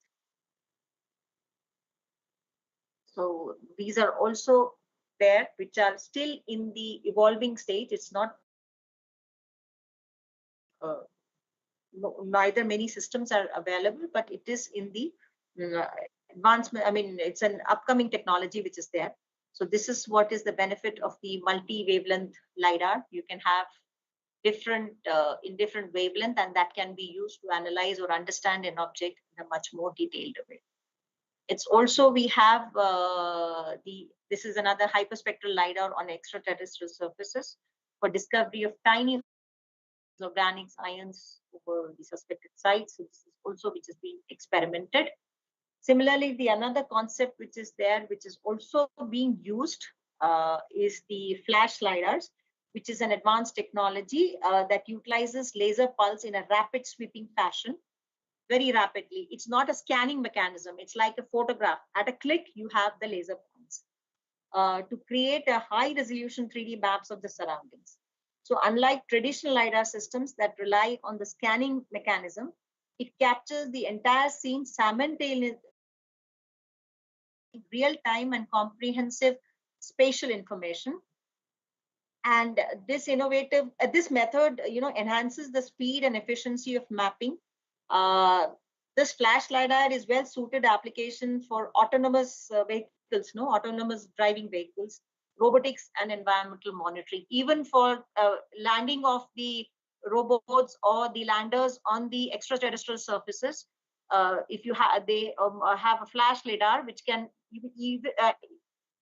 So these are also there, which are still in the evolving stage. It's not neither many systems are available, but it is in the advancement. I mean, it's an upcoming technology which is there. So this is what is the benefit of the multi-wavelength LiDAR. You can have different in different wavelength, and that can be used to analyze or understand an object in a much more detailed way. It's also, we have this is another hyperspectral LiDAR on extraterrestrial surfaces for discovery of tiny organic ions over the suspected sites. So this is also which is being experimented. Similarly, the another concept which is there, which is also being used, is the flash LiDARs, which is an advanced technology that utilizes laser pulse in a rapid sweeping fashion, very rapidly. It's not a scanning mechanism. It's like a photograph. At a click, you have the laser pulse to create a high resolution 3D maps of the surroundings. So unlike traditional LiDAR systems that rely on the scanning mechanism, it captures the entire scene simultaneously, real-time and comprehensive spatial information. And this innovative, this method, enhances the speed and efficiency of mapping. This flash LiDAR is well-suited application for autonomous vehicles, autonomous driving vehicles, robotics, and environmental monitoring. Even for landing of the robots or the landers on the extraterrestrial surfaces, if you have, they have a flash LiDAR which can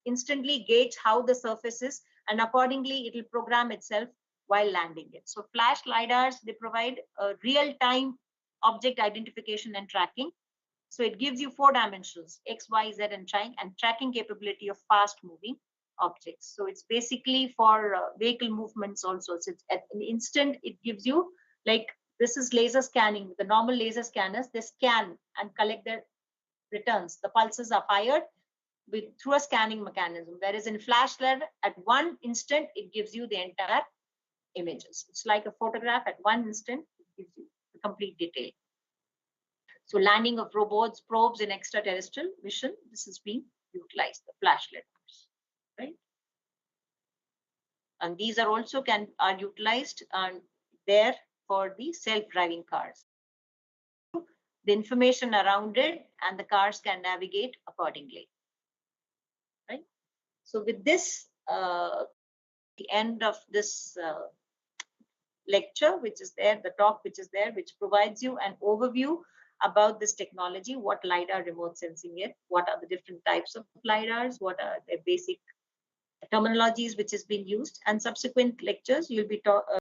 instantly gauge how the surface is, and accordingly it will program itself while landing it. So flash LiDARs, they provide real-time object identification and tracking. So it gives you 4 dimensions, X, Y, Z, and tracking capability of fast-moving objects. So it's basically for vehicle movements also. So it's at an instant, it gives you, like, this is laser scanning. The normal laser scanners, they scan and collect their returns. The pulses are fired through a scanning mechanism. Whereas in flash LiDAR, at one instant, it gives you the entire images. It's like a photograph. At one instant, it gives you the complete detail. So landing of robots, probes in extraterrestrial mission, this is being utilized, the flash LiDARs, right? And these are also are utilized there for the self-driving cars. The information around it, and the cars can navigate accordingly, right? So with this, the end of this lecture, which is there, the talk which is there, which provides you an overview about this technology, what LiDAR remote sensing is, what are the different types of LiDARs, what are the basic terminologies which is being used, and subsequent lectures you'll be